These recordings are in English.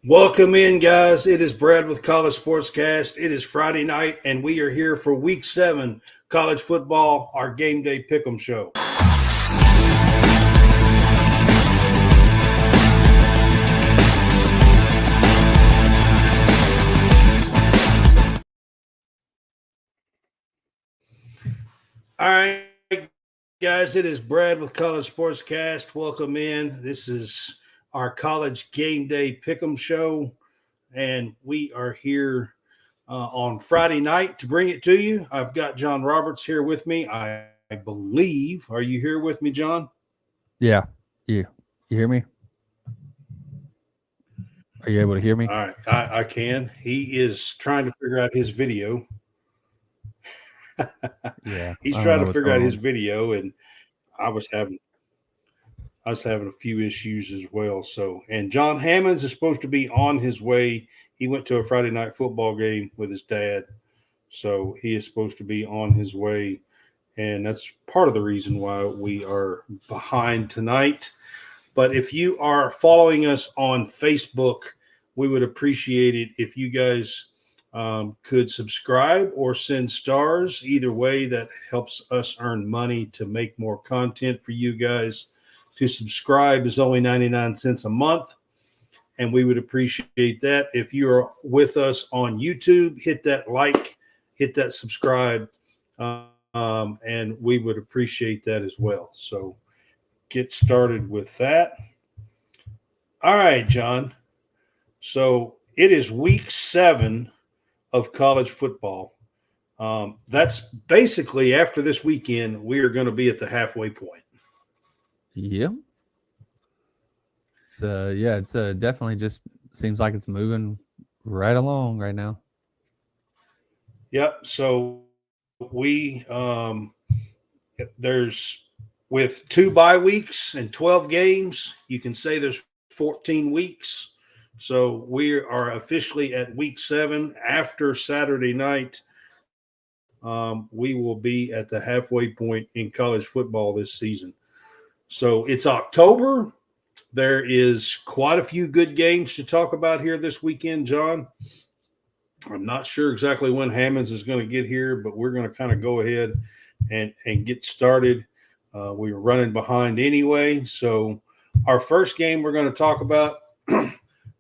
Welcome in, guys. It is Brad with College SportsCast. It is Friday night, and we are here for Week 7 college football, our Game Day Pick'em show. All right, guys, it is Brad with College SportsCast. Welcome in. This is our College Game Day Pick'em show, and we are here on Friday night to bring it to you. I've got John Roberts here with me. I believe. Are you here with me, John? Yeah. You hear me? Are you able to hear me? All right, I can. He is trying to figure out his video. Yeah. He's I don't trying know to what's figure out going his on. video, and I was having a few issues as well. So, and John Hammonds is supposed to be on his way. He went to a Friday night football game with his dad, so he is supposed to be on his way, and that's part of the reason why we are behind tonight. But if you are following us on Facebook, we would appreciate it if you guys could subscribe or send stars. Either way, that helps us earn money to make more content for you guys. To subscribe is only 99 cents a month, and we would appreciate that. If you are with us on YouTube, hit that like, hit that subscribe, and we would appreciate that as well. So get started with that. All right, John. So it is week 7 of college football. That's basically after this weekend, we are going to be at the halfway point. Yeah. It's definitely just seems like it's moving right along right now. Yep. So we there's with 2 bye weeks and 12 games, you can say there's 14 weeks. So we are officially at week 7. After Saturday night, we will be at the halfway point in college football this season. So it's October. There is quite a few good games to talk about here this weekend, John. I'm not sure exactly when Hammonds is going to get here, but we're going to kind of go ahead and get started. We were running behind anyway. So our first game we're going to talk about,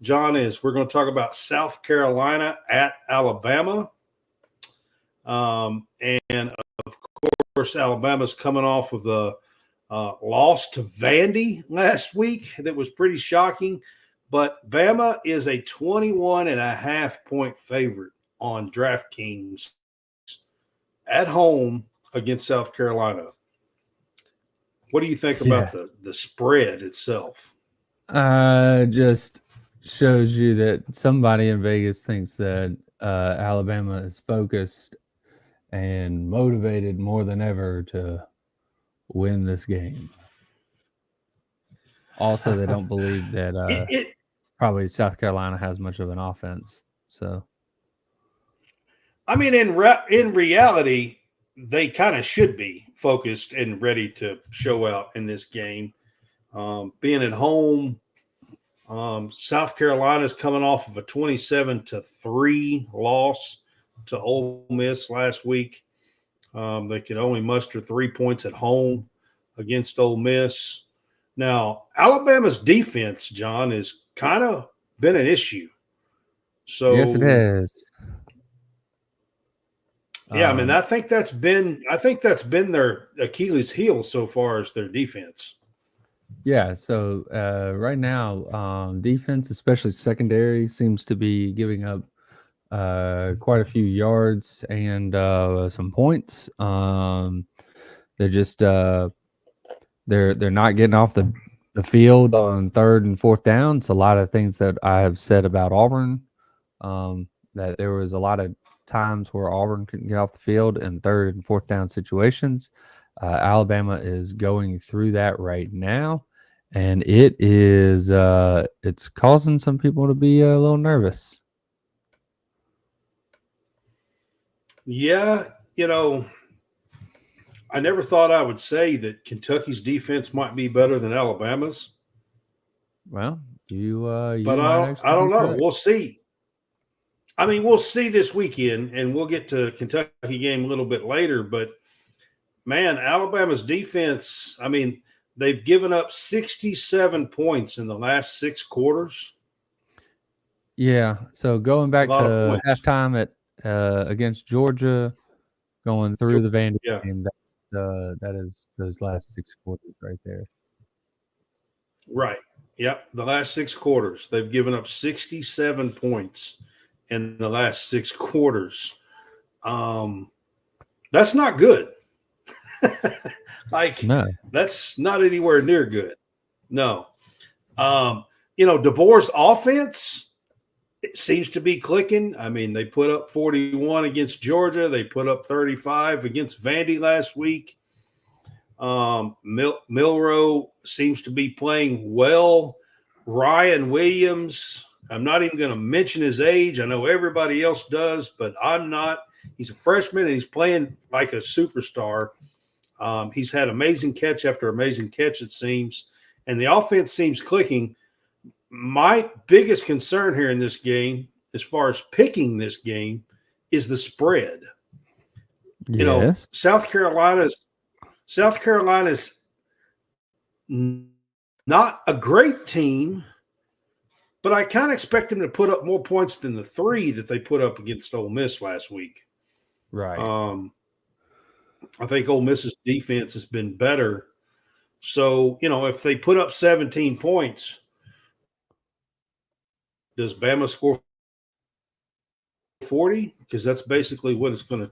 John, is we're going to talk about South Carolina at Alabama. And of course, Alabama's coming off of the loss to Vandy last week. That was pretty shocking. But Bama is a 21.5-point favorite on DraftKings at home against South Carolina. What do you think about the spread itself? Just shows you that somebody in Vegas thinks that Alabama is focused and motivated more than ever to win this game. Also, they don't believe that probably South Carolina has much of an offense. So, I mean, in reality, they kind of should be focused and ready to show out in this game. Being at home, South Carolina's coming off of a 27-3 loss to Ole Miss last week. They could only muster 3 points at home against Ole Miss. Now, Alabama's defense, John, has kind of been an issue. So yes, it has. Yeah, I mean, I think that's been their Achilles heel so far as their defense. Yeah, so right now, defense, especially secondary, seems to be giving up quite a few yards and some points. They're just they're not getting off the field on 3rd and 4th down. It's a lot of things that I have said about Auburn. That there was a lot of times where Auburn couldn't get off the field in 3rd and 4th down situations. Alabama is going through that right now, and it is it's causing some people to be a little nervous. Yeah, I never thought I would say that Kentucky's defense might be better than Alabama's. Well, You But might I actually be don't know. correct. We'll see. I mean, we'll see this weekend, and we'll get to Kentucky game a little bit later. But man, Alabama's defense. I mean, they've given up 67 points in the last 6 quarters. Yeah. So going It's a back lot of to points. halftime at against Georgia, going through the Vandy Yeah, game, that is those last 6 quarters right there. right. Yep. The last 6 quarters, they've given up 67 points in the last 6 quarters. That's not good. Like, No. that's not anywhere near good. No. DeBoer's offense, it seems to be clicking. I mean, they put up 41 against Georgia. They put up 35 against Vandy last week. Milroe seems to be playing well. Ryan Williams, I'm not even going to mention his age. I know everybody else does, but I'm not. He's a freshman, and he's playing like a superstar. He's had amazing catch after amazing catch, it seems, and the offense seems clicking. My biggest concern here in this game, as far as picking this game, is the spread. Yes. South Carolina's not a great team, but I kind of expect them to put up more points than the 3 that they put up against Ole Miss last week. Right. I think Ole Miss's defense has been better. So, if they put up 17 points, does Bama score 40? Because that's basically what it's going to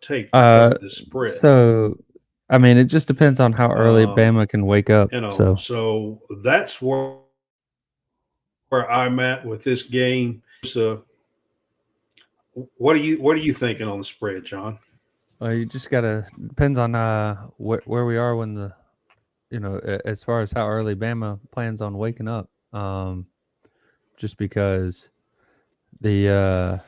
take to cover the spread. So I mean, it just depends on how early Bama can wake up. So that's where I'm at with this game. So, what are you thinking on the spread, John? Well, you just gotta depends on where we are when as far as how early Bama plans on waking up. Just because this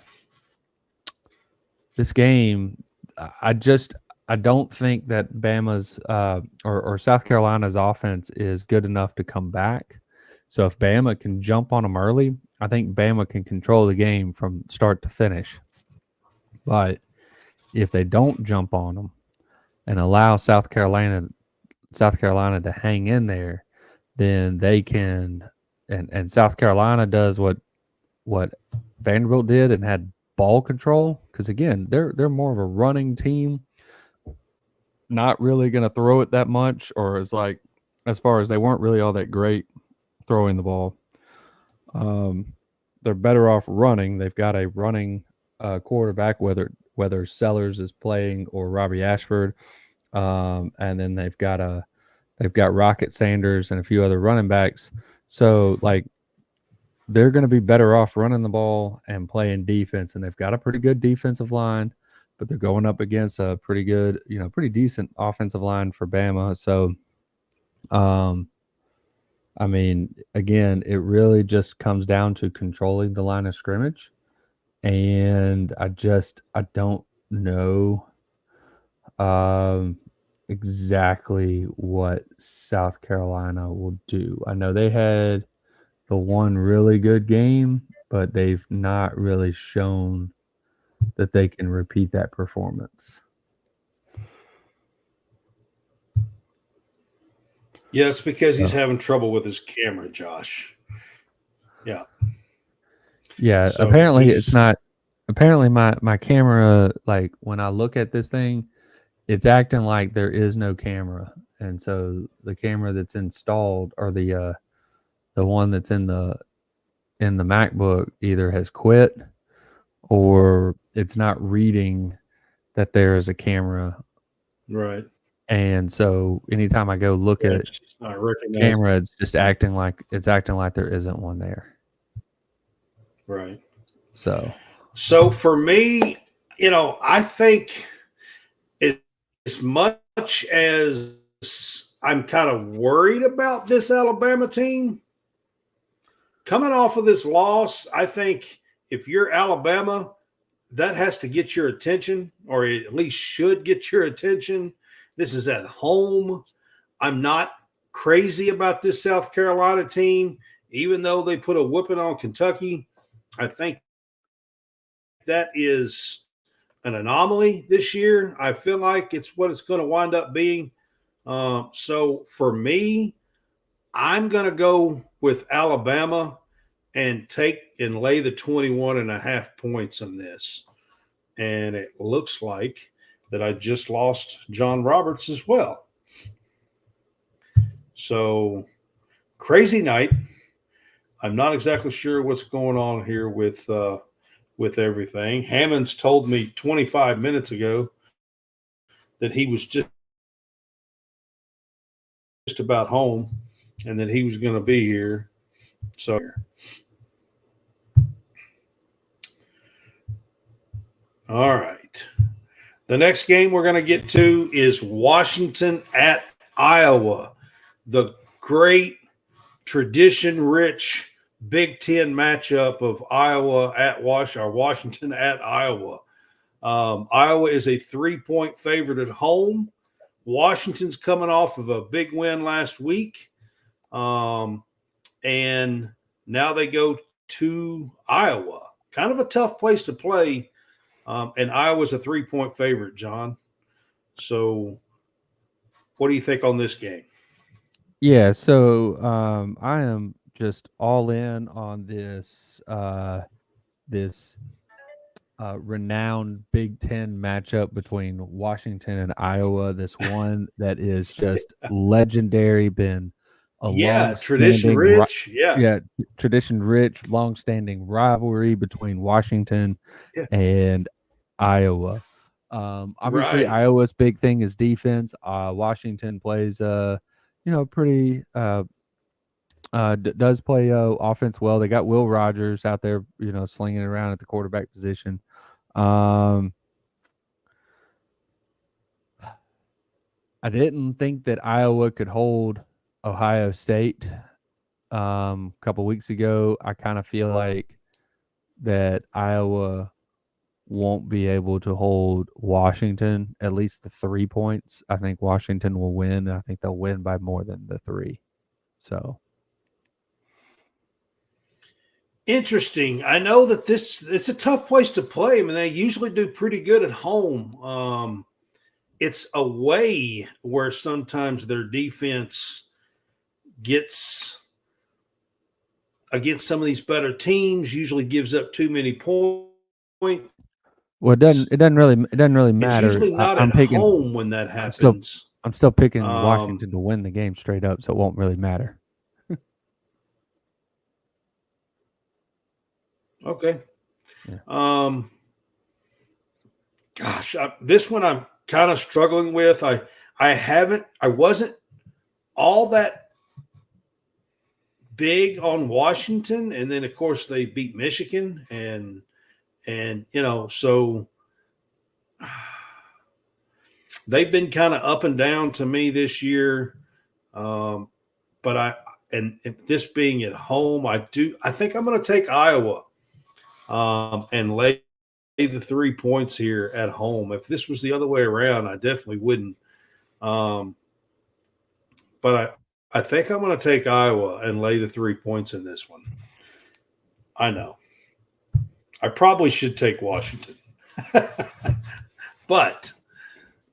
game, I don't think that Bama's or South Carolina's offense is good enough to come back. So if Bama can jump on them early, I think Bama can control the game from start to finish. But if they don't jump on them and allow South Carolina to hang in there, then they can. And South Carolina does what Vanderbilt did and had ball control, because again, they're more of a running team, not really going to throw it that much, or as far as they weren't really all that great throwing the ball. They're better off running. They've got a running quarterback, whether Sellers is playing or Robbie Ashford, and then they've got Rocket Sanders and a few other running backs. So they're going to be better off running the ball and playing defense, and they've got a pretty good defensive line, but they're going up against a pretty good, pretty decent offensive line for Bama. So, I mean, again, it really just comes down to controlling the line of scrimmage, and I don't know exactly what South Carolina will do. I know they had the one really good game, but they've not really shown that they can repeat that performance. Yeah, it's because he's having trouble with his camera, Josh. Yeah. Yeah, so apparently it's not. Apparently my camera, when I look at this thing, it's acting like there is no camera. And so the camera that's installed, or the one that's in the MacBook, either has quit or it's not reading that there is a camera. Right. And so anytime I go look at the camera, it's just acting like there isn't one there. Right. So for me, I think as much as I'm kind of worried about this Alabama team coming off of this loss, I think if you're Alabama, that has to get your attention, or at least should get your attention. This is at home. I'm not crazy about this South Carolina team, even though they put a whooping on Kentucky. I think that is an anomaly this year. I feel like it's what it's going to wind up being. So for me, I'm going to go with Alabama and lay the 21.5 points on this. And it looks like that I just lost John Roberts as well. So crazy night. I'm not exactly sure what's going on here with everything. Hammonds told me 25 minutes ago that he was just about home and that he was going to be here. So all right. The next game we're going to get to is Washington at Iowa. The great tradition-rich Big Ten matchup of Iowa at Washington at Iowa. Iowa is a 3-point favorite at home. Washington's coming off of a big win last week. And now they go to Iowa. Kind of a tough place to play. And Iowa's a 3-point favorite, John. So what do you think on this game? Yeah, so I am just all in on this renowned Big Ten matchup between Washington and Iowa. This one that is just legendary, been a tradition rich. tradition rich, long-standing rivalry between Washington and Iowa. Obviously, Right. Iowa's big thing is defense. Washington plays, pretty does play offense well. They got Will Rogers out there, slinging around at the quarterback position. I didn't think that Iowa could hold Ohio State a couple weeks ago. I kind of feel like that Iowa won't be able to hold Washington, at least the 3 points. I think Washington will win. I think they'll win by more than the 3. So interesting. I know that it's a tough place to play. I mean, they usually do pretty good at home. It's away where sometimes their defense gets against some of these better teams, usually gives up too many points. well, it doesn't really matter. It's usually not I'm at picking home when that happens. I'm still picking Washington to win the game straight up, so it won't really matter. Okay. Yeah. This one I'm kind of struggling with. I wasn't all that big on Washington, and then of course they beat Michigan, and so they've been kind of up and down to me this year. But this being at home, I think I'm going to take Iowa and lay the 3 points here at home. If this was the other way around, I definitely wouldn't. But I think I'm going to take Iowa and lay the 3 points in this one. I know. I probably should take Washington. But,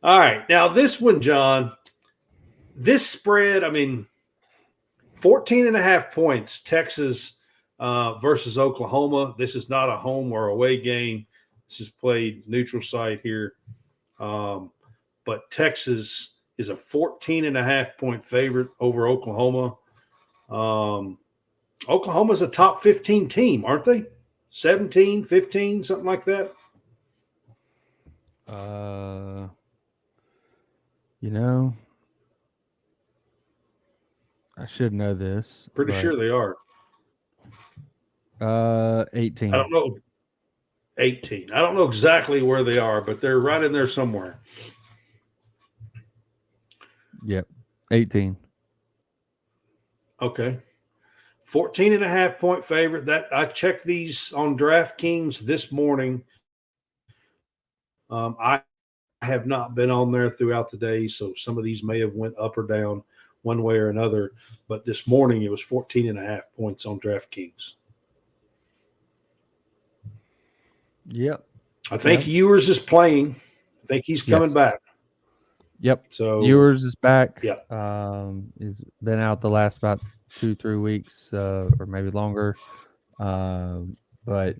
all right. Now, this one, John, this spread, 14.5 points, Texas versus Oklahoma. This is not a home or away game. This is played neutral site here. But Texas is a 14.5 point favorite over Oklahoma. Oklahoma's a top 15 team, aren't they? 17, 15, something like that. I should know this. Pretty sure they are. 18. I don't know. 18. I don't know exactly where they are, but they're right in there somewhere. Yep. 18. Okay. 14.5 point favorite. That I checked these on DraftKings this morning. I have not been on there throughout the day, so some of these may have went up or down. one way or another. But this morning it was 14.5 points on DraftKings. Yep. I think Ewers is playing. I think he's coming back. Yep. So Ewers is back. Yeah. He's been out the last about 2-3 weeks, or maybe longer. But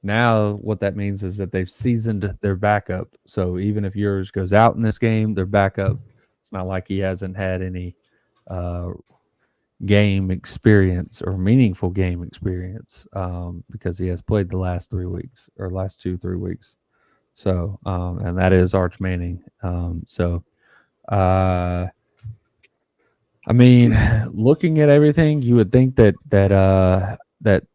now what that means is that they've seasoned their backup. So even if Ewers goes out in this game, their backup. It's not like he hasn't had any game experience or meaningful game experience, because he has played the last 3 weeks or last 2-3 weeks. So and that is Arch Manning. I mean, looking at everything, you would think that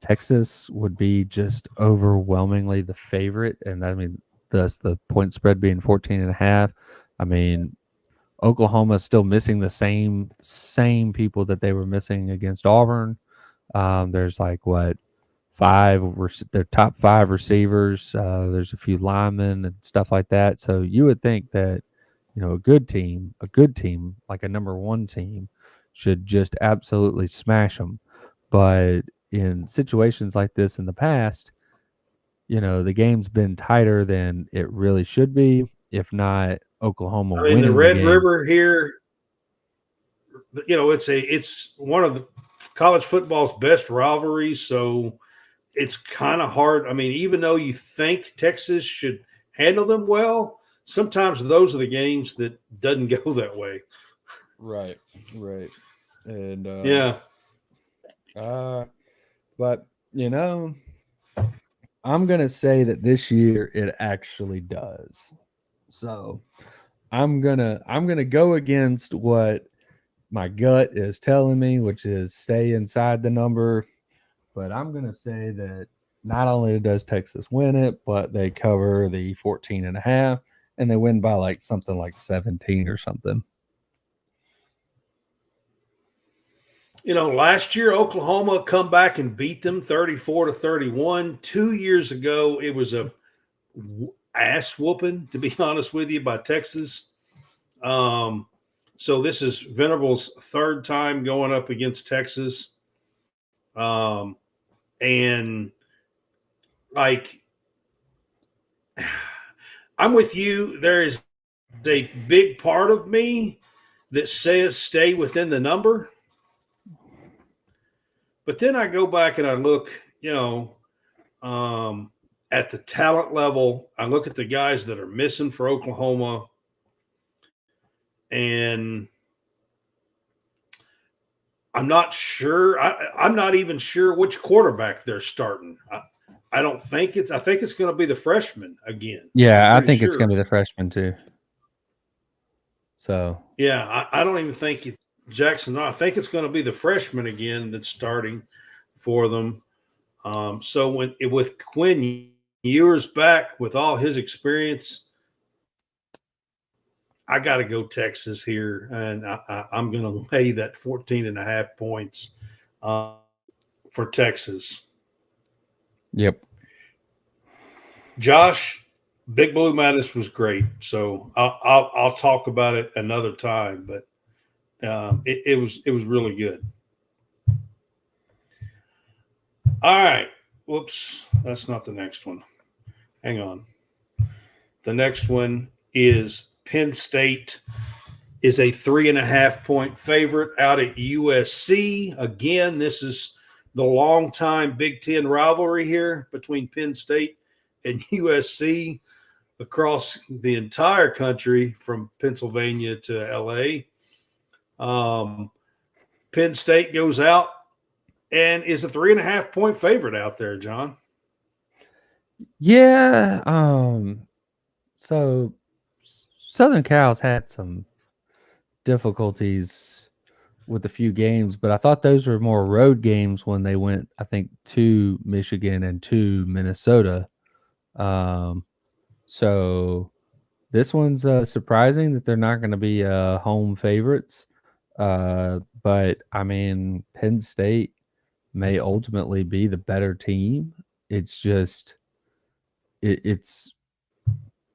Texas would be just overwhelmingly the favorite, and I mean, thus the point spread being 14.5. I mean, Oklahoma is still missing the same people that they were missing against Auburn. There's like what their top 5 receivers. There's a few linemen and stuff like that. So you would think that a good team like a number 1 team should just absolutely smash them. But in situations like this in the past, the game's been tighter than it really should be. If not Oklahoma winning the Red game. River here, it's one of the college football's best rivalries. So it's kind of hard. I mean, even though you think Texas should handle them well, sometimes those are the games that doesn't go that way. Right. And yeah. But I'm gonna say that this year it actually does. So I'm gonna go against what my gut is telling me, which is stay inside the number. But I'm gonna say that not only does Texas win it, but they cover the 14.5, and they win by like something like 17 or something. Last year Oklahoma come back and beat them 34-31. 2 years ago, it was a ass whooping, to be honest with you, by Texas. So this is Venables' 3rd time going up against Texas. And like, I'm with you. There is a big part of me that says stay within the number. But then I go back and I look, at the talent level. I look at the guys that are missing for Oklahoma, and I'm not sure. I'm not even sure which quarterback they're starting. I think it's going to be the freshman again. Yeah, I think it's going to be the freshman too. So yeah, I don't even think it's Jackson. I think it's going to be the freshman again that's starting for them. So with Quinn Ewers back with all his experience, I got to go Texas here, and I'm going to lay that 14.5 points for Texas. Yep. Josh, Big Blue Madness was great, so I'll talk about it another time. But it was really good. All right. Whoops, that's not the next one. Hang on. The next one is Penn State is a 3.5-point favorite out at USC. Again, this is the longtime Big Ten rivalry here between Penn State and USC across the entire country from Pennsylvania to LA. Penn State goes out and is a 3.5-point favorite out there, John. Yeah. So Southern Cal's had some difficulties with a few games, but I thought those were more road games when they went, I think, to Michigan and to Minnesota. So this one's surprising that they're not going to be home favorites. But I mean, Penn State may ultimately be the better team. It's just, it's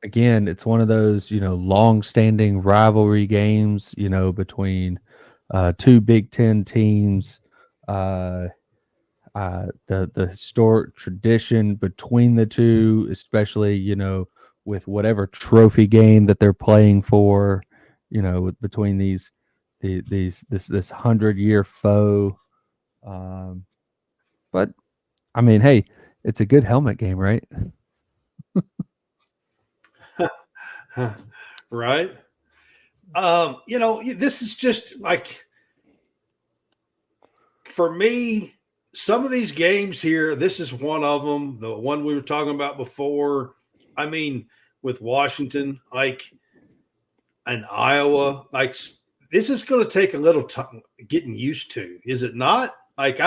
again, it's one of those, long-standing rivalry games, between two Big Ten teams, the historic tradition between the two, especially with whatever trophy game that they're playing for, between this 100-year foe. But I mean, hey, it's a good helmet game, right? Right. This is just like, for me, some of these games here, this is one of them. The one we were talking about before. I mean, with Washington, like, and Iowa, like, this is going to take a little time getting used to, is it not? Like,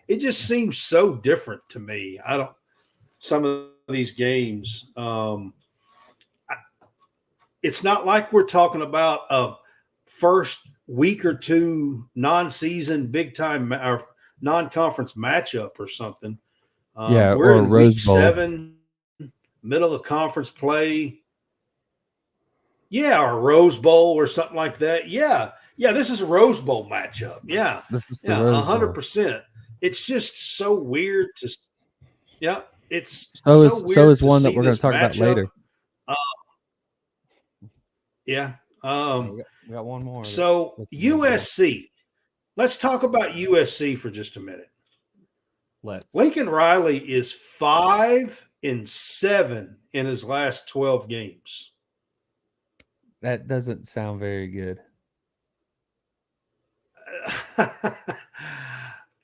it just seems so different to me. Some of these games, it's not like we're talking about a first week or two non-season big time or non-conference matchup or something. Yeah, We're or in Rose week Bowl. 7, middle of conference play. Yeah, or Rose Bowl or something like that. Yeah, this is a Rose Bowl matchup. Yeah, This is the yeah, Rose Bowl. 100%. It's just so weird to, yeah, it's So so is weird to one that see we're going to this talk about matchup. later. Yeah. We got one more. So that's USC. Let's talk about USC for just a minute. Let's. Lincoln Riley is 5-7 in his last 12 games. That doesn't sound very good.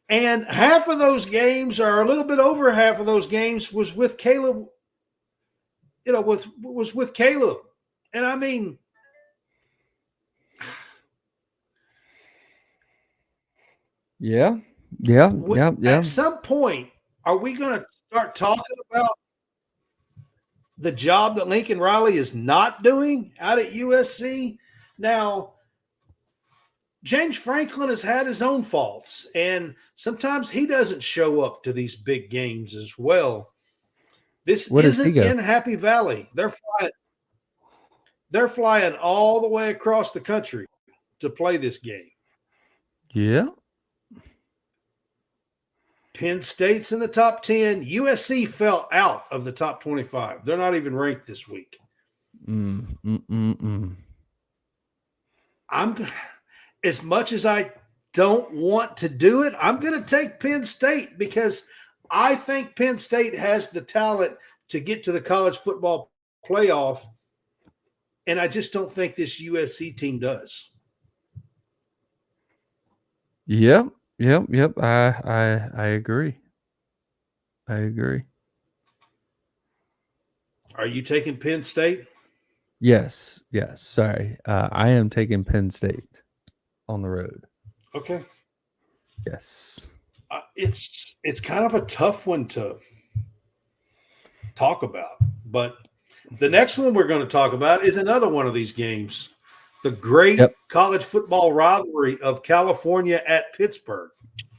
And half of those games, or a little bit over half of those games, was with Caleb. Was with Caleb. And I mean, Yeah. At some point, are we going to start talking about the job that Lincoln Riley is not doing out at USC? Now, James Franklin has had his own faults, and sometimes he doesn't show up to these big games as well. This isn't in Happy Valley. They're flying all the way across the country to play this game. Yeah. Penn State's in the top 10. USC fell out of the top 25. They're not even ranked this week. As much as I don't want to do it, I'm going to take Penn State because I think Penn State has the talent to get to the college football playoff, and I just don't think this USC team does. Yep. I agree. Are you taking Penn State? Yes. Sorry. I am taking Penn State on the road. Okay. Yes. It's kind of a tough one to talk about, but the next one we're going to talk about is another one of these games. The great college football rivalry of California at Pittsburgh.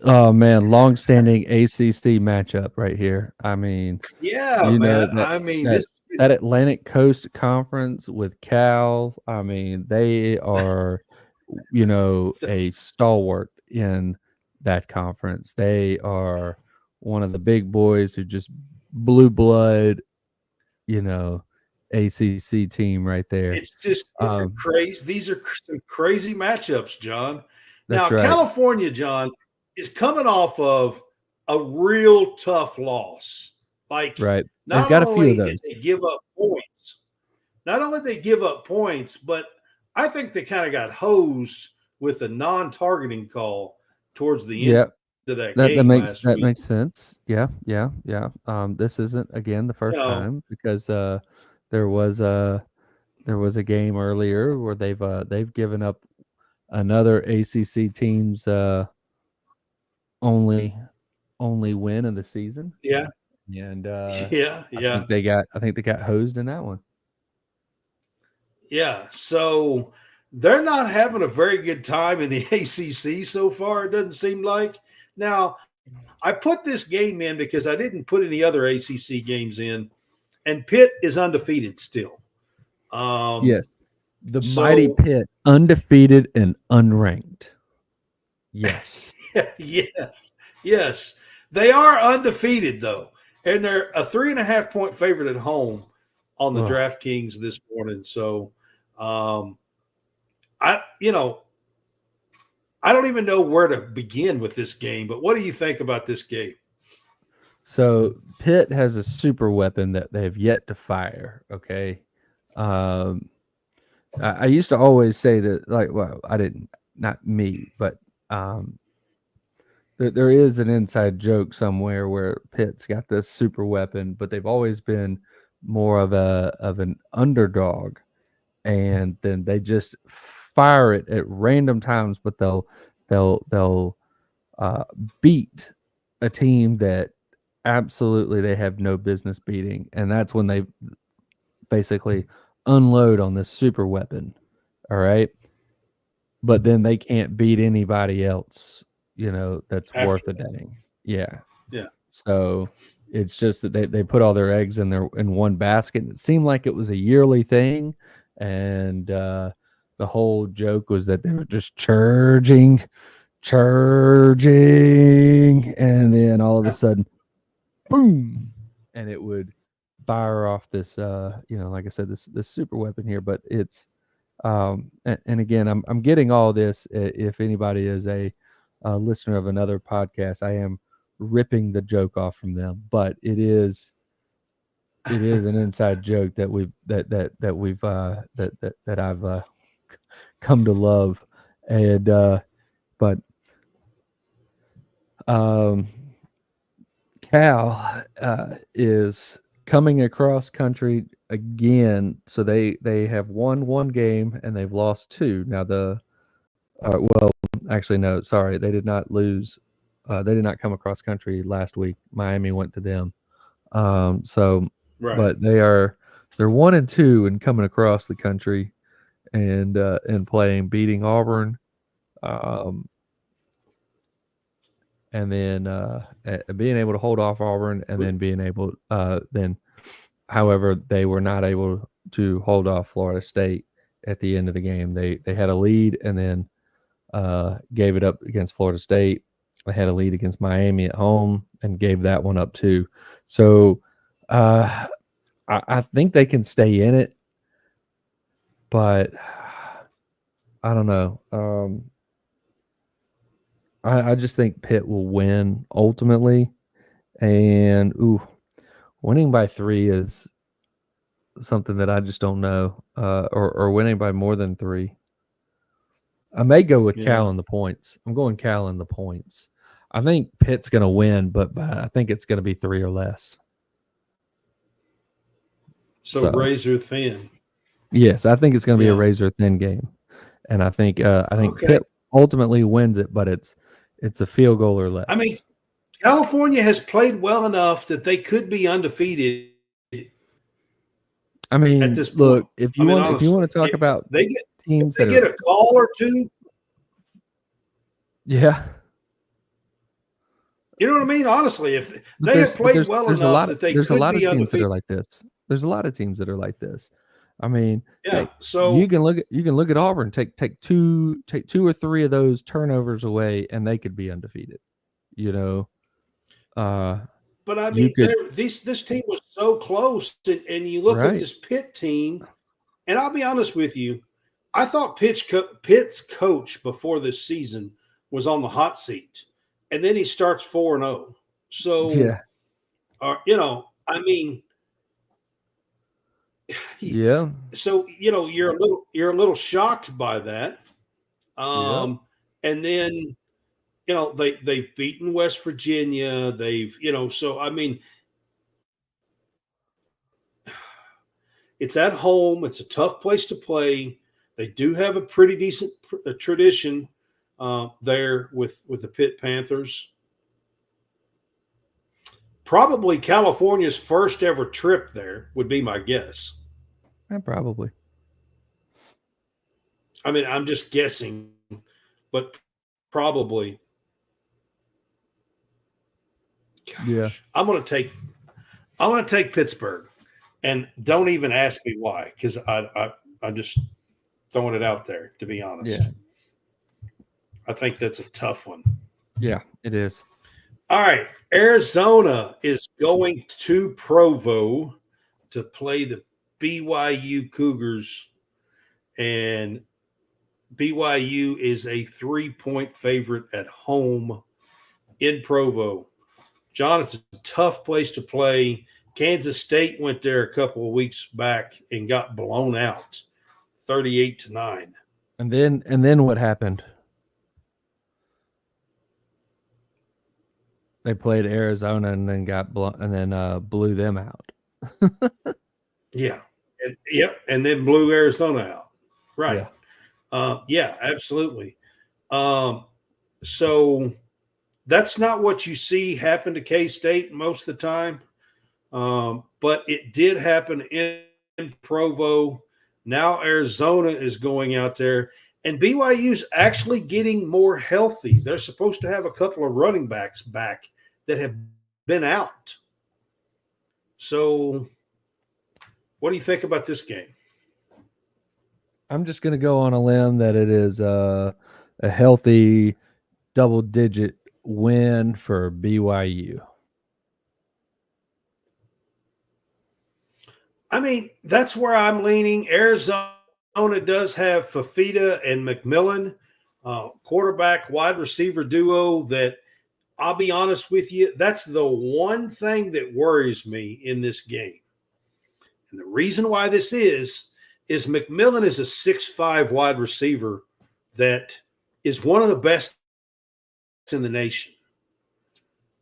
Oh man, long-standing ACC matchup right here. I mean, that Atlantic Coast Conference with Cal. I mean, they are, a stalwart in that conference. They are one of the big boys who just blue blood, ACC team right there. It's crazy. These are some crazy matchups, John. Now, right. California, John, is coming off of a real tough loss. Like, right. Not got a few only of those. did they give up points, but I think they kind of got hosed with a non-targeting call towards the end of that game. That makes sense. Yeah. This isn't again the first time because there was a game earlier where they've given up another ACC team's only win of the season. Yeah. And I think they got hosed in that one. Yeah. So they're not having a very good time in the ACC so far, it doesn't seem like. Now, I put this game in because I didn't put any other ACC games in, and Pitt is undefeated still. Yes. The mighty Pitt, undefeated and unranked. Yes. Yes, yes. They are undefeated though, and they're a 3.5 point favorite at home on the Ugh. DraftKings this morning. So, um, I don't even know where to begin with this game. But what do you think about this game? So Pitt has a super weapon that they have yet to fire. Okay. Um, I used to always say that, like, well, I didn't, not me, but um, there is an inside joke somewhere where Pitt's got this super weapon, but they've always been more of an underdog, and then they just fire it at random times, but they'll uh, beat a team that absolutely they have no business beating, and that's when they basically unload on this super weapon. All right, but then they can't beat anybody else, that's After worth a dang. Yeah. yeah, So it's just that they put all their eggs in one basket. And it seemed like it was a yearly thing. And the whole joke was that they were just charging, and then all of a sudden, boom, and it would fire off this like I said, this super weapon here. But it's and again, I'm getting all this. If anybody is a listener of another podcast, I am ripping the joke off from them, but it is an inside joke that I've come to love. And but um Cal is coming across country again. So they have won one game and they've lost two. Now well, actually no, sorry, they did not lose. They did not come across country last week. Miami went to them. So, right. but they're 1-2 and coming across the country and playing, beating Auburn. Um, and then being able to hold off Auburn, and then being able however, they were not able to hold off Florida State at the end of the game. They had a lead and then gave it up against Florida State. They had a lead against Miami at home and gave that one up too. So I think they can stay in it, but I don't know. I just think Pitt will win ultimately, and winning by 3 is something that I just don't know, or winning by more than 3. I may go with Yeah. Cal in the points. I'm going Cal in the points. I think Pitt's going to win, but I think it's going to be 3 or less. So So razor thin. yes, I think it's going to be a Yeah. razor thin game, and I think Okay. Pitt ultimately wins it, but it's a field goal or I mean, less. California has played well enough that they could be undefeated I at mean, this point. look, if I you mean, want if you want honestly, to talk about if teams they that are, get a call or two, yeah, you know what I mean? Honestly, if but they have there's but played there's well there's a enough lot of that they there's a could lot of be teams that undefeated. are like this. There's a lot of teams that are like this. I mean, Yeah. heck, So, you can look at Auburn, take two or three of those turnovers away, and they could be undefeated. You know, uh, but I you mean, could, this team was so close, and you look at right? this Pitt team, and I'll be honest with you, I thought Pitt's coach before this season was on the hot seat, and then he starts 4-0. So, Yeah, I mean, yeah, so you're a little shocked by that. yeah, And then they've beaten West Virginia. So I mean, it's at home. It's a tough place to play. They do have a pretty decent tradition there with the Pitt Panthers. Probably California's first ever trip there would be my guess. probably, I mean, I'm just guessing, but probably. yeah, Gosh, I'm gonna take Pittsburgh, and don't even ask me why, because I'm just throwing it out there, to be honest. yeah. I think that's a tough one. Yeah, it is. All right. Arizona is going to Provo to play the BYU Cougars, and BYU is a 3-point favorite at home in Provo. John, it's a tough place to play. Kansas State went there a couple of weeks back and got blown out 38-9. And then what happened? They played Arizona and then blew them out. Yeah. And then blew Arizona out. Right. Yeah. Yeah, absolutely. So that's not what you see happen to K-State most of the time. But it did happen in Provo. Now Arizona is going out there, and BYU's actually getting more healthy. They're supposed to have a couple of running backs back that have been out. So what do you think about this game? I'm just going to go on a limb that it is a healthy double-digit win for BYU. I mean, that's where I'm leaning. Arizona does have Fafita and McMillan, quarterback wide receiver duo that I'll be honest with you, that's the one thing that worries me in this game. And the reason why this is McMillan is a 6'5" wide receiver that is one of the best in the nation.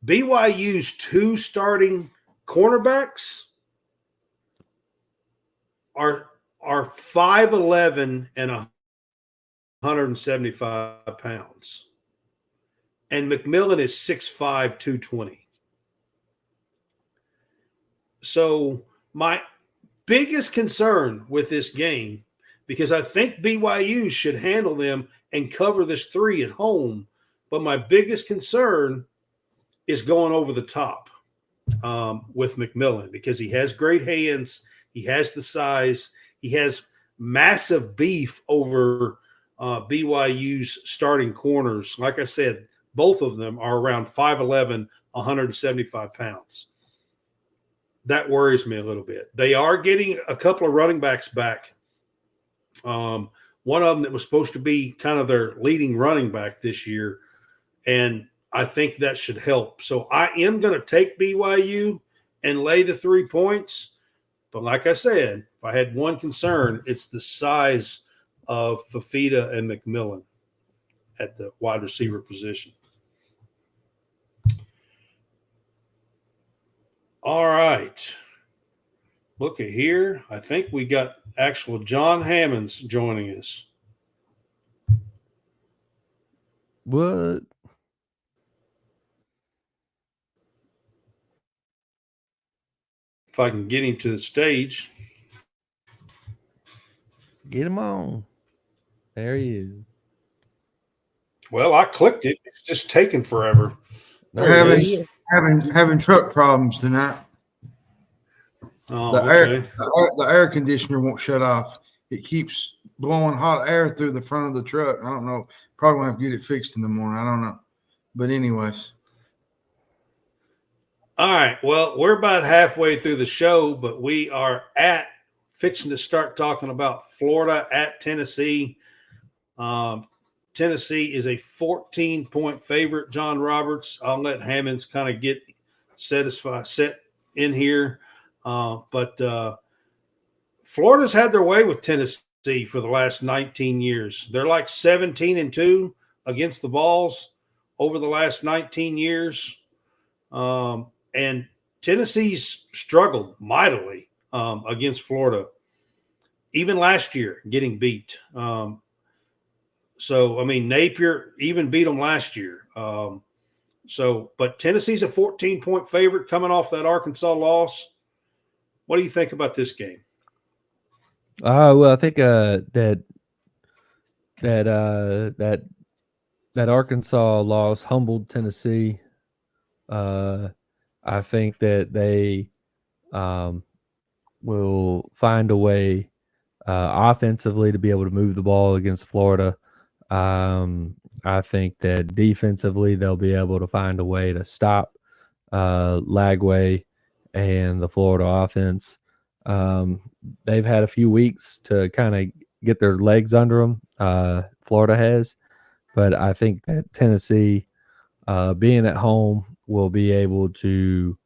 BYU's 2 starting cornerbacks are 5'11" and 175 pounds. And McMillan is 6'5", 220. So my biggest concern with this game, because I think BYU should handle them and cover this 3 at home, but my biggest concern is going over the top with McMillan because he has great hands, he has the size, he has massive beef over BYU's starting corners. Like I said, both of them are around 5'11", 175 pounds. That worries me a little bit. They are getting a couple of running backs back. One of them that was supposed to be kind of their leading running back this year, and I think that should help. So I am going to take BYU and lay the 3 points. But like I said, if I had one concern, it's the size of Fafita and McMillan at the wide receiver position. All right. Look at here. I think we got actual John Hammonds joining us. What? If I can get him to the stage. Get him on. There he is. Well, I clicked it. It's just taking forever. We're having truck problems tonight. Oh, okay. The air conditioner won't shut off. It keeps blowing hot air through the front of the truck. I don't know. Probably gonna have to get it fixed in the morning. I don't know. But anyways. All right. Well, we're about halfway through the show, but we are fixing to start talking about Florida at Tennessee. Tennessee is a 14-point favorite, John Roberts. I'll let Hammonds kind of get set in here. But Florida's had their way with Tennessee for the last 19 years. They're like 17-2 against the Vols over the last 19 years. And Tennessee's struggled mightily against Florida, even last year, getting beat. So, I mean, Napier even beat them last year. But Tennessee's a 14-point favorite coming off that Arkansas loss. What do you think about this game? Well, I think that Arkansas loss humbled Tennessee. I think that they will find a way offensively to be able to move the ball against Florida. I think that defensively they'll be able to find a way to stop Lagway and the Florida offense. They've had a few weeks to kind of get their legs under them. Florida has, but I think that Tennessee, being at home, will be able to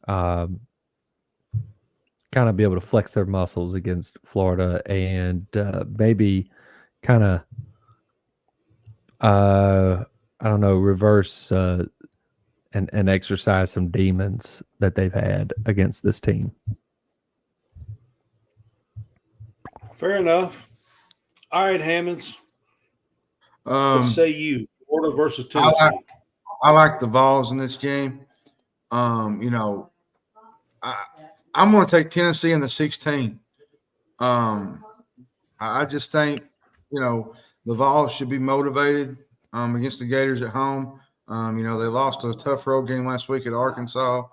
kind of be able to flex their muscles against Florida and maybe kind of I don't know, reverse and exercise some demons that they've had against this team. Fair enough. All right, Hammonds. What Um, say you? Florida versus Tennessee. I like the Vols in this game. You know, I'm going to take Tennessee in the 16. I just think, you know, the Vols should be motivated against the Gators at home. You know, they lost a tough road game last week at Arkansas.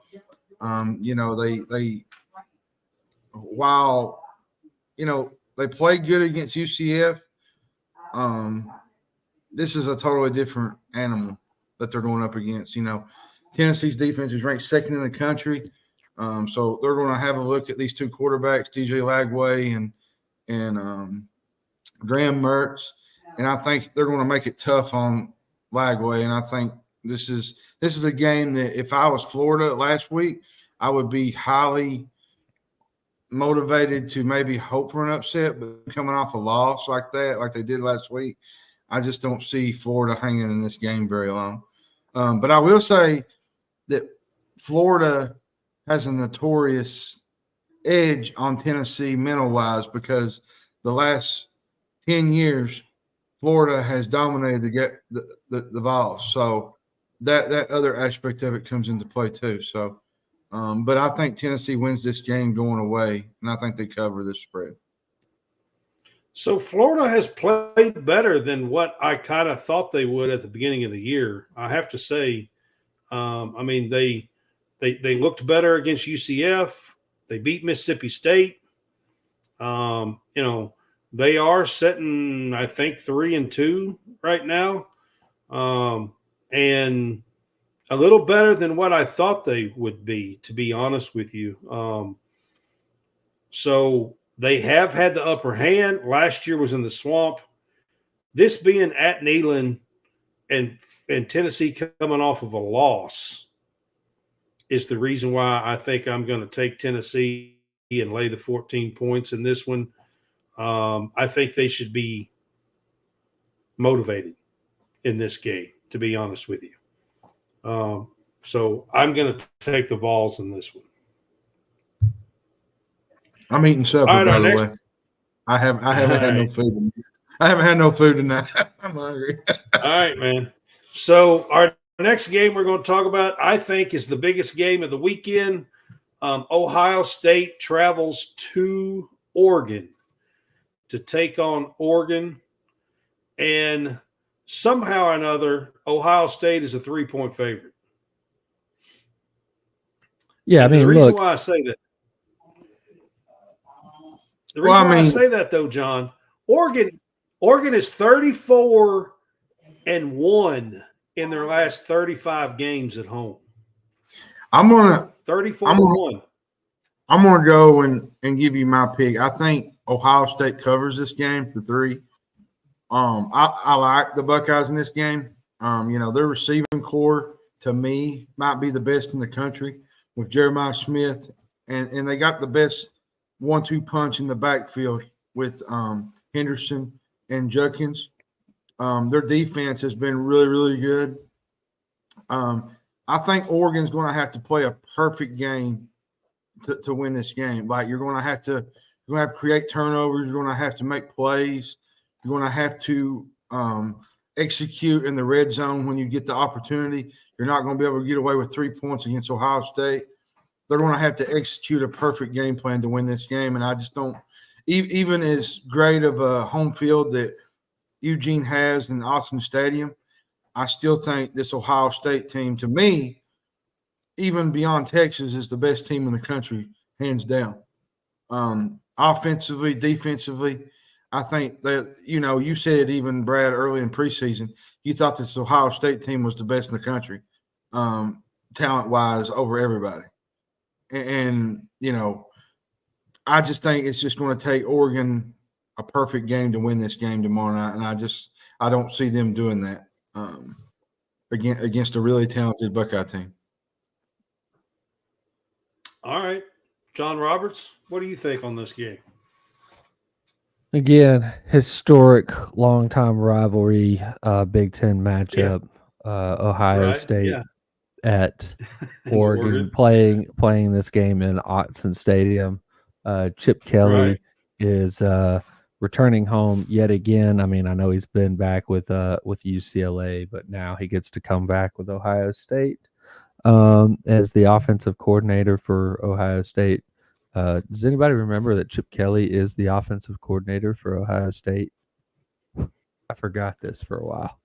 You know, they while, you know, they played good against UCF, this is a totally different animal that they're going up against. You know, Tennessee's defense is ranked second in the country. So they're going to have a look at these two quarterbacks, DJ Lagway and Graham Mertz. And I think they're going to make it tough on Lagway. And I think this is a game that if I was Florida last week, I would be highly motivated to maybe hope for an upset, but coming off a loss like that, like they did last week, I just don't see Florida hanging in this game very long. But I will say that Florida has a notorious edge on Tennessee mental-wise because the last 10 years, Florida has dominated the Vols. So that other aspect of it comes into play too. So, but I think Tennessee wins this game going away, and I think they cover this spread. So Florida has played better than what I kind of thought they would at the beginning of the year. I have to say, I mean, they looked better against UCF. They beat Mississippi State. You know, they are sitting, I think, 3-2 right now, and a little better than what I thought they would be, to be honest with you. So they have had the upper hand. Last year was in the swamp. This being at Neyland and Tennessee coming off of a loss is the reason why I think I'm going to take Tennessee and lay the 14 points in this one. I think they should be motivated in this game, to be honest with you. So I'm going to take the Vols in this one. I'm eating supper, All right, by the next- way. I haven't had no right. food. I haven't had no food tonight. I'm hungry. All right, man. So our next game we're going to talk about, I think, is the biggest game of the weekend. Ohio State travels to Oregon to take on Oregon. And somehow or another, Ohio State is a 3-point favorite. Yeah, And I mean, the reason look, why I say that. The Well, reason I why I mean- say that, though, John, Oregon is 34-1 in their last 35 games at home. I'm gonna 34-1. I'm gonna go and give you my pick. I think Ohio State covers this game, the 3. I like the Buckeyes in this game. You know, their receiving core to me might be the best in the country with Jeremiah Smith, and they got the best 1-2 punch in the backfield with Henderson and Judkins. Their defense has been really, really good. I think Oregon's going to have to play a perfect game to win this game. Like you're going to have to create turnovers. You're going to have to make plays. You're going to have to execute in the red zone when you get the opportunity. You're not going to be able to get away with 3 points against Ohio State. They're going to have to execute a perfect game plan to win this game. And I just don't – even as great of a home field that Eugene has in Austin Stadium, I still think this Ohio State team, to me, even beyond Texas, is the best team in the country, hands down. Offensively, defensively, I think that, you said even, Brad, early in preseason, you thought this Ohio State team was the best in the country, talent-wise, over everybody. And I just think it's just going to take Oregon a perfect game to win this game tomorrow night, and I don't see them doing that against a really talented Buckeye team. All right. John Roberts, what do you think on this game? Again, historic long-time rivalry, Big Ten matchup. Ohio Right, State yeah. at And Oregon playing this game in Autzen Stadium. Chip Kelly Right. is returning home yet again. I mean, I know he's been back with UCLA, but now he gets to come back with Ohio State as the offensive coordinator for Ohio State. Does anybody remember that Chip Kelly is the offensive coordinator for Ohio State? I forgot this for a while.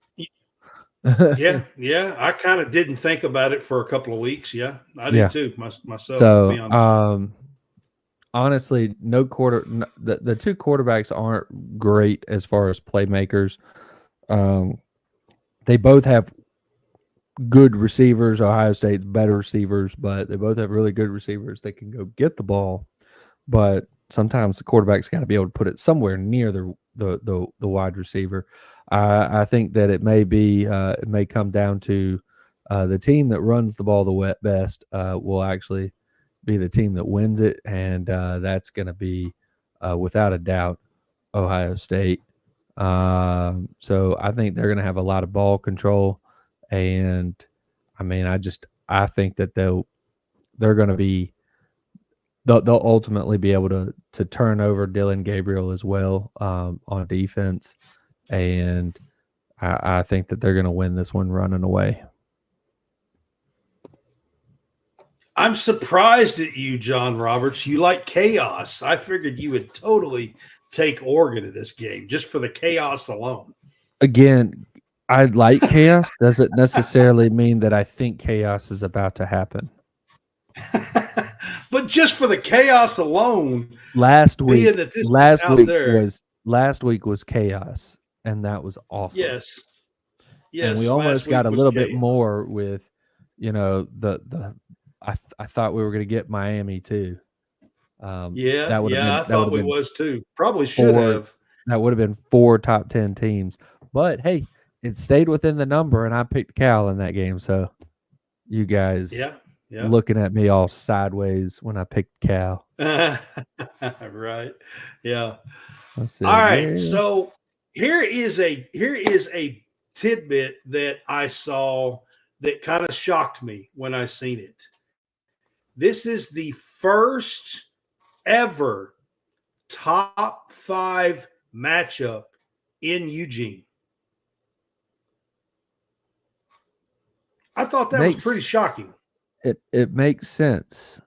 Yeah. I kind of didn't think about it for a couple of weeks. Yeah, I did too myself. So, to be honest. Honestly, the two quarterbacks aren't great as far as playmakers. They both have good receivers. Ohio State's better receivers, but they both have really good receivers. They can go get the ball, but sometimes the quarterback's got to be able to put it somewhere near the wide receiver. I think that it may come down to the team that runs the ball the best will actually be the team that wins it, and that's going to be without a doubt Ohio State. So I think they're going to have a lot of ball control. And I mean, I think that they'll ultimately be able to turn over Dylan Gabriel as well on defense, and I think that they're going to win this one running away. I'm surprised at you, John Roberts. You like chaos. I figured you would totally take Oregon in this game just for the chaos alone. Again, I like chaos. Doesn't necessarily mean that I think chaos is about to happen. But just for the chaos alone, last week was chaos, and that was awesome. Yes. And we almost got a little bit more with, I thought we were going to get Miami too. I thought we was too. Probably should have. That would have been 4 top 10 teams. But hey, it stayed within the number, and I picked Cal in that game. So you guys looking at me all sideways when I picked Cal. Right. Yeah. All right. So here is a tidbit that I saw that kind of shocked me when I seen it. This is the first ever top 5 matchup in Eugene. I thought that was pretty shocking. It makes sense.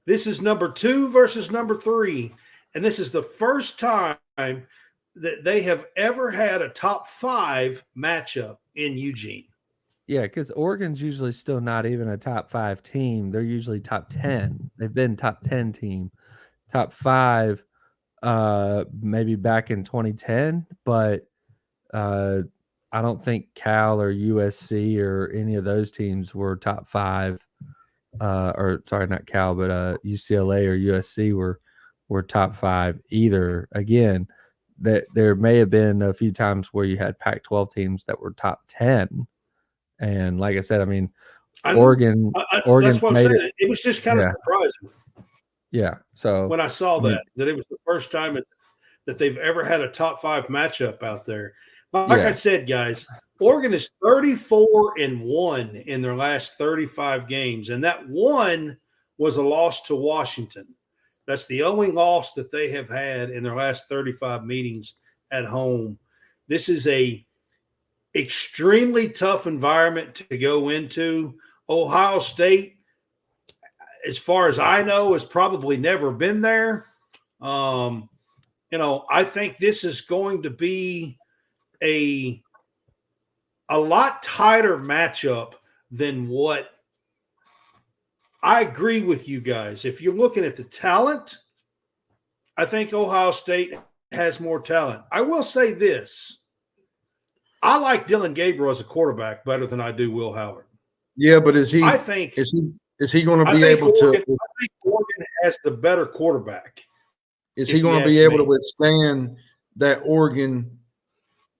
This is number 2 versus number 3, and this is the first time that they have ever had a top 5 matchup in Eugene. Yeah, because Oregon's usually still not even a top 5 team. They're usually top 10. They've been top 10 team. Top 5 maybe back in 2010, but I don't think Cal or USC or any of those teams were top 5. Or sorry, not Cal, but UCLA or USC were top 5 either. Again, that there may have been a few times where you had Pac-12 teams that were top 10. And like I said, I mean, Oregon. That's what I'm saying. It was just kind of surprising. Yeah. So when I saw that it was the first time that they've ever had a top 5 matchup out there. Like I said, guys, Oregon is 34-1 in their last 35 games, and that one was a loss to Washington. That's the only loss that they have had in their last 35 meetings at home. This is a extremely tough environment to go into. Ohio State, as far as I know, has probably never been there. I think this is going to be a lot tighter matchup than what I agree with you guys. If you're looking at the talent, I think Ohio State has more talent. I will say this. I like Dylan Gabriel as a quarterback better than I do Will Howard. Yeah, but is he going to be able to? I think Oregon has the better quarterback. Is he going to be able to withstand that Oregon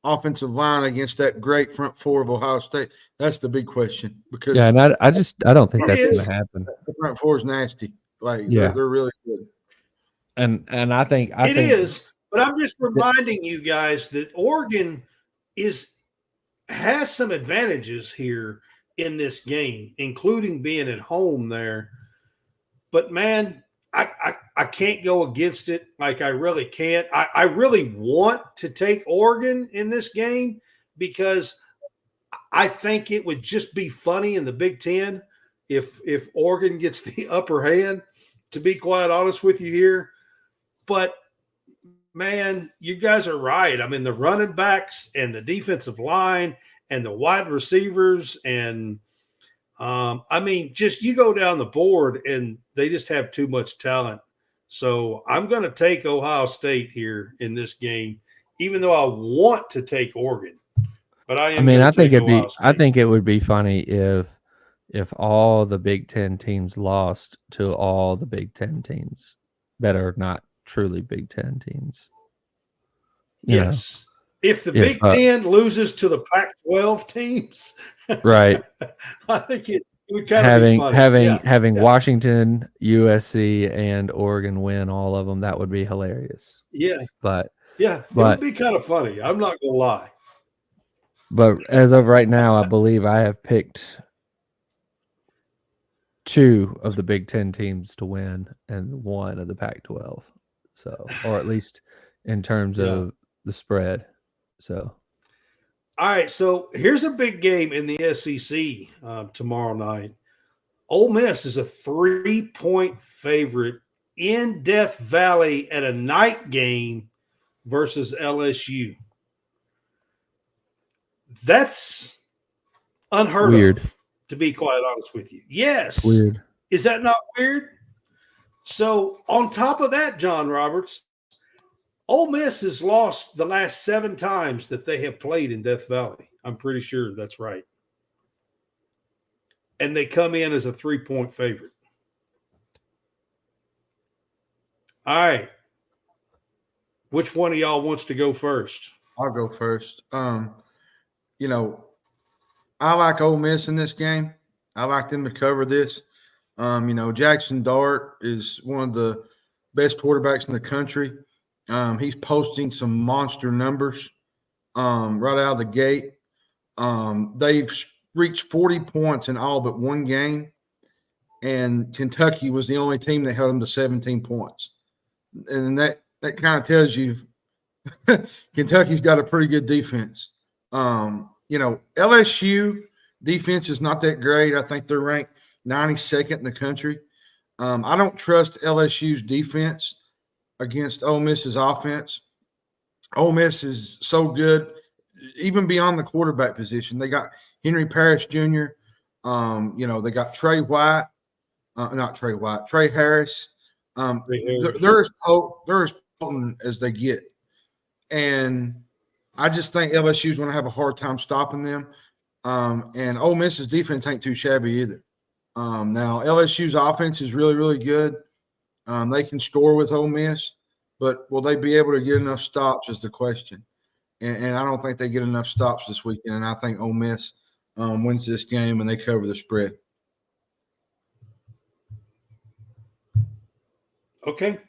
offensive line against that great front four of Ohio State? That's the big question. Because and I don't think that's going to happen. The front four is nasty. Like they're really good. And I think it is. But I'm just reminding you guys that Oregon has some advantages here in this game, including being at home there. But man, I can't go against it. Like I really can't. I really want to take Oregon in this game because I think it would just be funny in the Big Ten if Oregon gets the upper hand, to be quite honest with you here. But man, you guys are right. I mean, the running backs and the defensive line and the wide receivers and I mean, just you go down the board and they just have too much talent. So I'm going to take Ohio State here in this game, even though I want to take Oregon. But I think it would be funny if all the Big Ten teams lost to all the Big Ten teams that are not truly Big Ten teams. Yes. If the Big Ten loses to the Pac-12 teams, right? I think it would kind of be funny. Having Washington, USC, and Oregon win all of them, that would be hilarious. Yeah, but it would be kind of funny. I'm not gonna lie. But as of right now, I believe I have picked 2 of the Big Ten teams to win and 1 of the Pac-12. So, or at least in terms of the spread. So, all right. So here's a big game in the SEC tomorrow night. Ole Miss is a 3-point favorite in Death Valley at a night game versus LSU. That's unheard of, to be quite honest with you. Yes. Weird. Is that not weird? So on top of that, John Roberts, Ole Miss has lost the last 7 times that they have played in Death Valley. I'm pretty sure that's right. And they come in as a 3-point favorite. All right. Which one of y'all wants to go first? I'll go first. I like Ole Miss in this game. I like them to cover this. Jackson Dart is one of the best quarterbacks in the country. He's posting some monster numbers right out of the gate. They've reached 40 points in all but one game, and Kentucky was the only team that held them to 17 points. And that kind of tells you Kentucky's got a pretty good defense. LSU defense is not that great. I think they're ranked 92nd in the country. I don't trust LSU's defense against Ole Miss's offense. Ole Miss is so good, even beyond the quarterback position. They got Henry Parrish Jr. They got Trey Harris. They're as potent as they get. And I just think LSU is going to have a hard time stopping them. And Ole Miss's defense ain't too shabby either. Now, LSU's offense is really, really good. They can score with Ole Miss, but will they be able to get enough stops is the question. And I don't think they get enough stops this weekend, and I think Ole Miss wins this game and they cover the spread. Okay.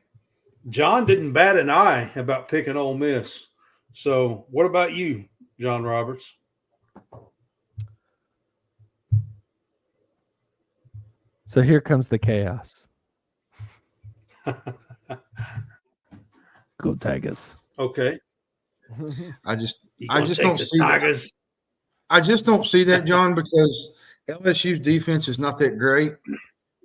John didn't bat an eye about picking Ole Miss. So what about you, John Roberts? So here comes the chaos. Go Tigers. Okay. I just don't see that. I just don't see that, John, because LSU's defense is not that great.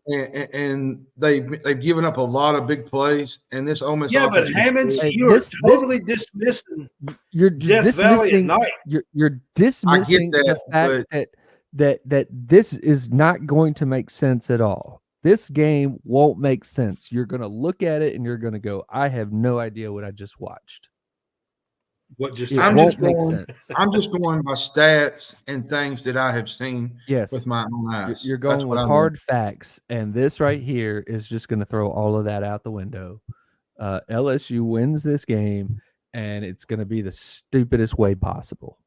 And they've given up a lot of big plays, and this Ole Miss. Yeah, but Hammonds, you are totally dismissing. You're Death Valley at night. You're dismissing the fact that this is not going to make sense at all. This game won't make sense. You're going to look at it and you're going to go, I have no idea what I just watched. What just It I'm won't just make going- sense. I'm just going by stats and things that I have seen Yes. with my own eyes. You're That's going what with I'm hard facts, and this right here is just going to throw all of that out the window. LSU wins this game, and it's going to be the stupidest way possible.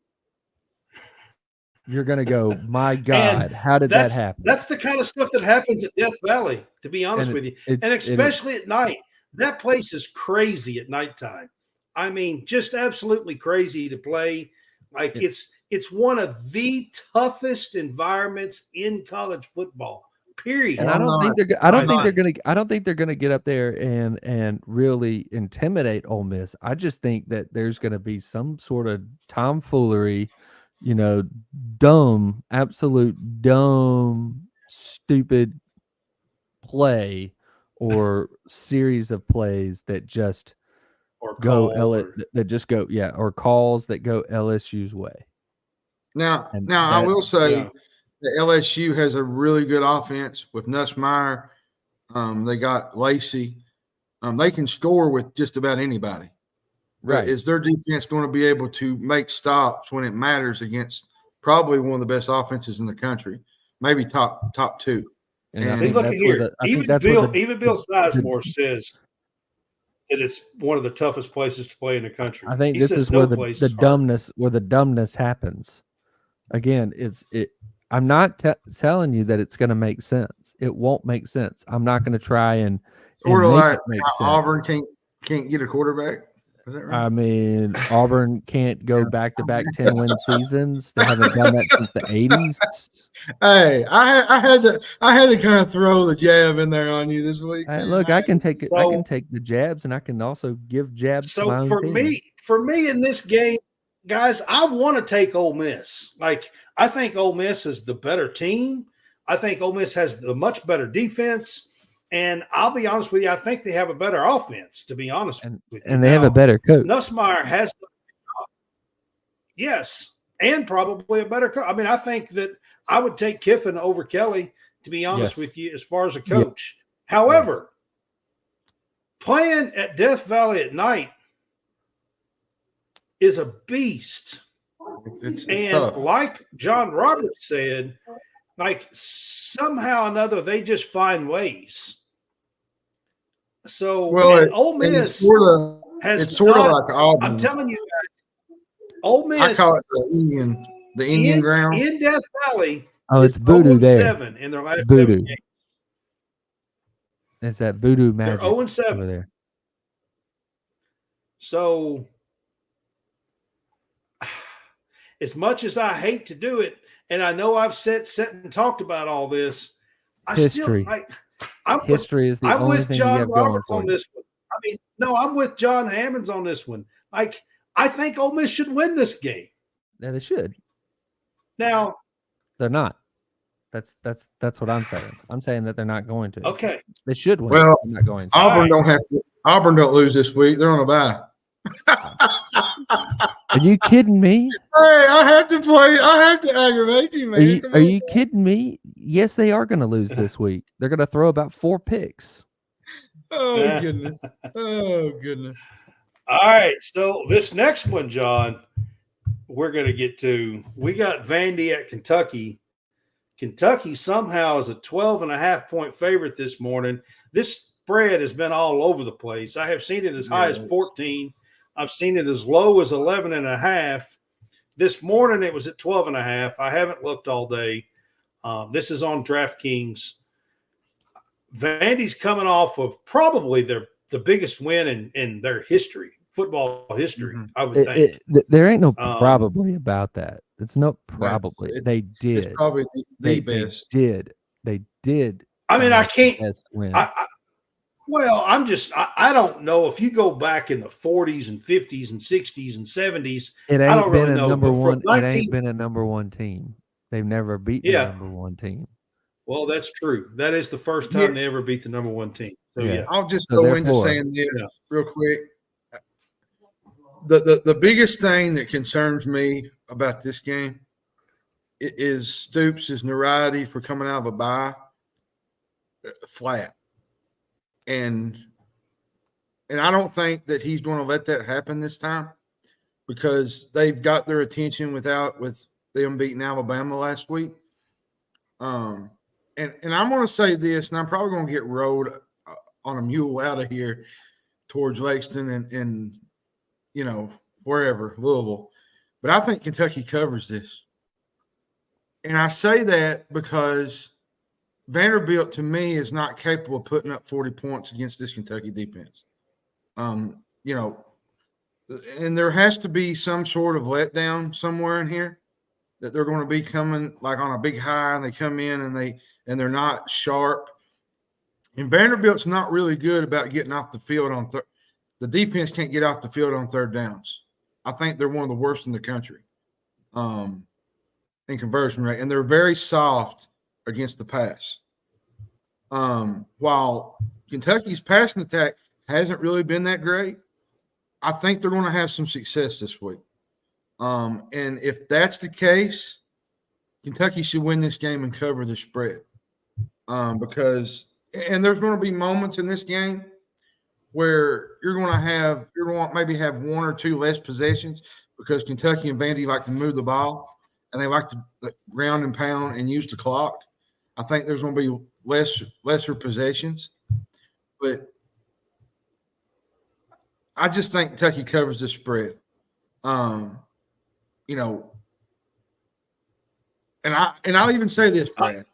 You're going to go, my God, how did that happen? That's the kind of stuff that happens at Death Valley, to be honest with you. And especially at night. That place is crazy at nighttime. I mean, just absolutely crazy to play. Like it's one of the toughest environments in college football. Period. And I don't think they're going to get up there and really intimidate Ole Miss. I just think that there's going to be some sort of tomfoolery, absolute dumb, stupid play or series of plays that just or calls that go LSU's way. Now I will say that LSU has a really good offense with Nussmeier. They got Lacey. They can score with just about anybody. Right. But is their defense going to be able to make stops when it matters against probably one of the best offenses in the country, maybe top two? And see, look here. Even Bill Sizemore says that it's one of the toughest places to play in the country. I think this is where the dumbness happens. Again, I'm not telling you that it's going to make sense. It won't make sense. I'm not going to try and make it make sense. Auburn can't get a quarterback. Is that right? I mean, Auburn can't go back-to-back 10-win seasons. They haven't done that since the 80s. Hey, I had to kind of throw the jab in there on you this week. Look, I can take it. I can take the jabs, and I can also give jabs. So to my own team. for me in this game, guys, I want to take Ole Miss. Like, I think Ole Miss is the better team. I think Ole Miss has the much better defense. And I'll be honest with you, I think they have a better offense, to be honest with you. And they have a better coach. Nussmeier has – yes, and probably a better coach. I mean, I think that I would take Kiffin over Kelly, to be honest with you, as far as a coach. However, playing at Death Valley at night is a beast. It's and tough. Like John Roberts said, like somehow or another, they just find ways. So, Ole Miss it's sort of like Auburn. I'm telling you guys, Ole Miss. I call it the Indian ground in Death Valley. Oh, it's voodoo there. 7 in their last voodoo. 7 games. It's that voodoo magic. They're 0-7 over there. So, as much as I hate to do it, and I know I've sat and talked about all this, history is the only thing John you have going Roberts for on this one. I mean, no, I'm with John Hammonds on this one. Like, I think Ole Miss should win this game. Yeah, they should. Now, they're not. That's what I'm saying. I'm saying that they're not going to. Okay, they should win. Well, they're not going to. Auburn don't have to. Auburn don't lose this week. They're on a bye. Are you kidding me? Hey, I have to play. I have to aggravate you, man. Are you kidding me? Yes, they are going to lose this week. They're going to throw about 4 picks. Oh, goodness. Oh, goodness. All right. So this next one, John, we're going to get to. We got Vandy at Kentucky. Kentucky somehow is a 12.5-point favorite this morning. This spread has been all over the place. I have seen it as high as 14. I've seen it as low as 11.5. This morning it was at 12.5. I haven't looked all day. This is on DraftKings. Vandy's coming off of probably the biggest win in their history, football history, I would think. There ain't no probably about that. It's no probably. They did. It's probably the best. They did. I mean, I can't. Best win. I don't know if you go back in the 40s and 50s and 60s and 70s. It I ain't don't been really a know, number one. It ain't been a number one team. They've never beaten a number one team. Well, that's true. That is the first time they ever beat the number one team. So, yeah. I'll just go into saying this real quick. The biggest thing that concerns me about this game is Stoops' notoriety for coming out of a bye. flat. And I don't think that he's going to let that happen this time because they've got their attention with them beating Alabama last week. And I'm going to say this, and I'm probably going to get rode on a mule out of here towards Lexington and wherever, Louisville. But I think Kentucky covers this. And I say that because Vanderbilt, to me, is not capable of putting up 40 points against this Kentucky defense. And there has to be some sort of letdown somewhere in here that they're going to be coming like on a big high, and they come in and they're not sharp. And Vanderbilt's not really good about getting off the field on the defense can't get off the field on third downs. I think they're one of the worst in the country in conversion rate, and they're very soft against the pass. While Kentucky's passing attack hasn't really been that great, I think they're going to have some success this week. And if that's the case, Kentucky should win this game and cover the spread. Because there's going to be moments in this game where you're going to maybe have one or two less possessions because Kentucky and Vandy like to move the ball and they like to ground and pound and use the clock. I think there's going to be lesser possessions, but I just think Kentucky covers the spread. And I'll even say this, Brad.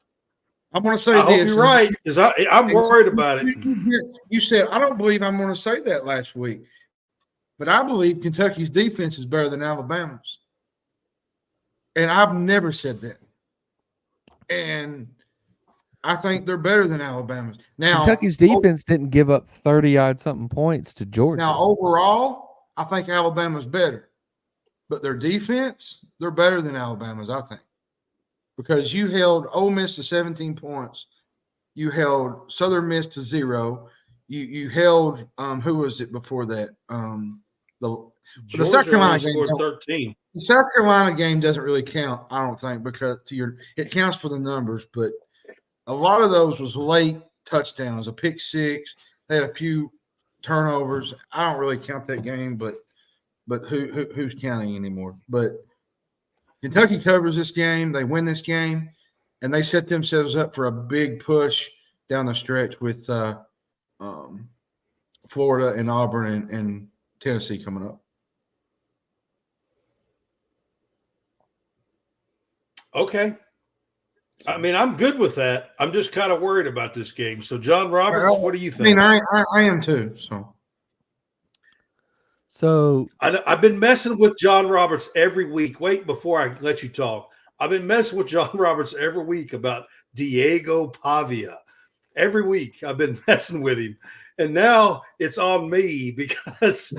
I'm going to say I this. hope you're right because I'm worried about it. You said, I don't believe I'm going to say that last week, but I believe Kentucky's defense is better than Alabama's. And I've never said that. And I think they're better than Alabama's. Now, Kentucky's defense didn't give up 30-odd something points to Georgia. Now, overall, I think Alabama's better. But their defense, they're better than Alabama's, I think. Because you held Ole Miss to 17 points. You held Southern Miss to 0. You held who was it before that? The South Carolina game scored 13. The South Carolina game doesn't really count, I don't think, because it counts for the numbers, but a lot of those was late touchdowns, a pick six. They had a few turnovers. I don't really count that game, but who's counting anymore? But Kentucky covers this game. They win this game, and they set themselves up for a big push down the stretch with Florida and Auburn and Tennessee coming up. Okay. I mean, I'm good with that. I'm just kind of worried about this game. So, John Roberts, what do you think? I mean, I am too. So I've been messing with John Roberts every week. Wait, before I let you talk, I've been messing with John Roberts every week about Diego Pavia. Every week I've been messing with him, and now it's on me because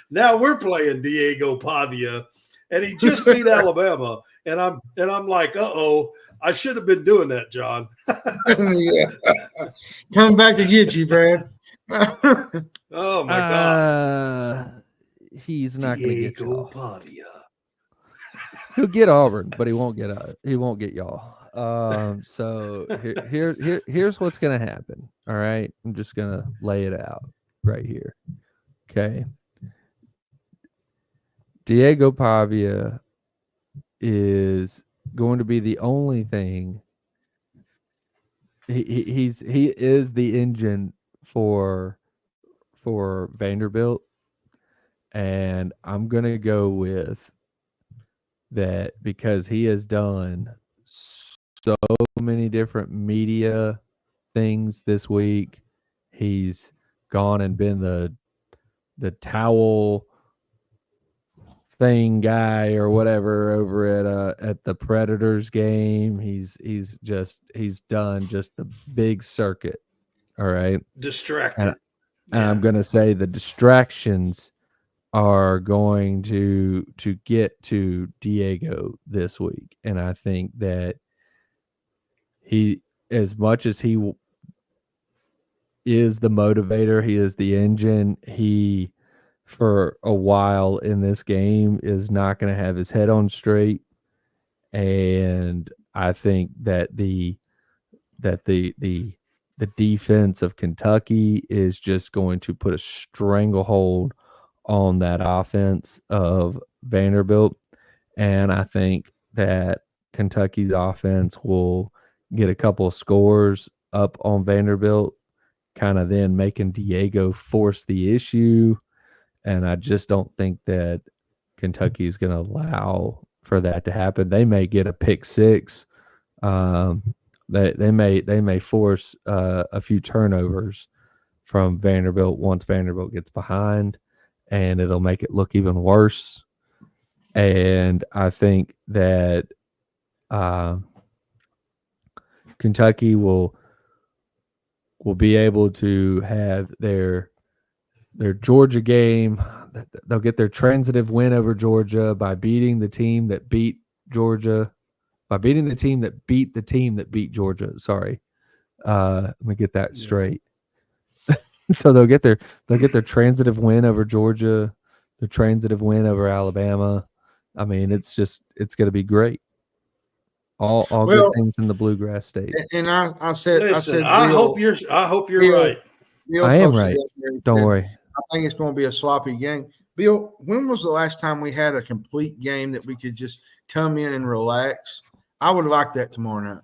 now we're playing Diego Pavia, and he just beat Alabama, and I'm like, uh-oh, I should have been doing that, John. Yeah. Coming back to get you, Brad. Oh my God. He's not going to get y'all. Pavia. He'll get Auburn, but he won't get y'all. So here's what's going to happen. All right, I'm just going to lay it out right here. Okay, Diego Pavia is going to be the only thing. He is the engine for Vanderbilt, and I'm gonna go with that because he has done so many different media things this week. He's gone and been the towel thing guy or whatever over at the Predators game. He's done just the big circuit. All right. Distracted. And I'm going to say the distractions are going to get to Diego this week. And I think that he, as much as he is the motivator, he is the engine, he, for a while in this game, is not going to have his head on straight. And I think that the the defense of Kentucky is just going to put a stranglehold on that offense of Vanderbilt. And I think that Kentucky's offense will get a couple of scores up on Vanderbilt, kind of then making Diego force the issue. And I just don't think that Kentucky is going to allow for that to happen. They may get a pick six. They may force a few turnovers from Vanderbilt once Vanderbilt gets behind, and it'll make it look even worse. And I think that Kentucky will be able to have their Georgia game. They'll get their transitive win over Georgia by beating the team that beat Georgia, by beating the team that beat Georgia. Sorry, let me get that straight. So they'll get their transitive win over Georgia, their transitive win over Alabama. I mean, it's going to be great. All good things in the Bluegrass State. And I said, Listen, I hope you're right. Bill I am posted right. that. Don't worry. I think it's going to be a sloppy game. Bill, when was the last time we had a complete game that we could just come in and relax? I would like that tomorrow night,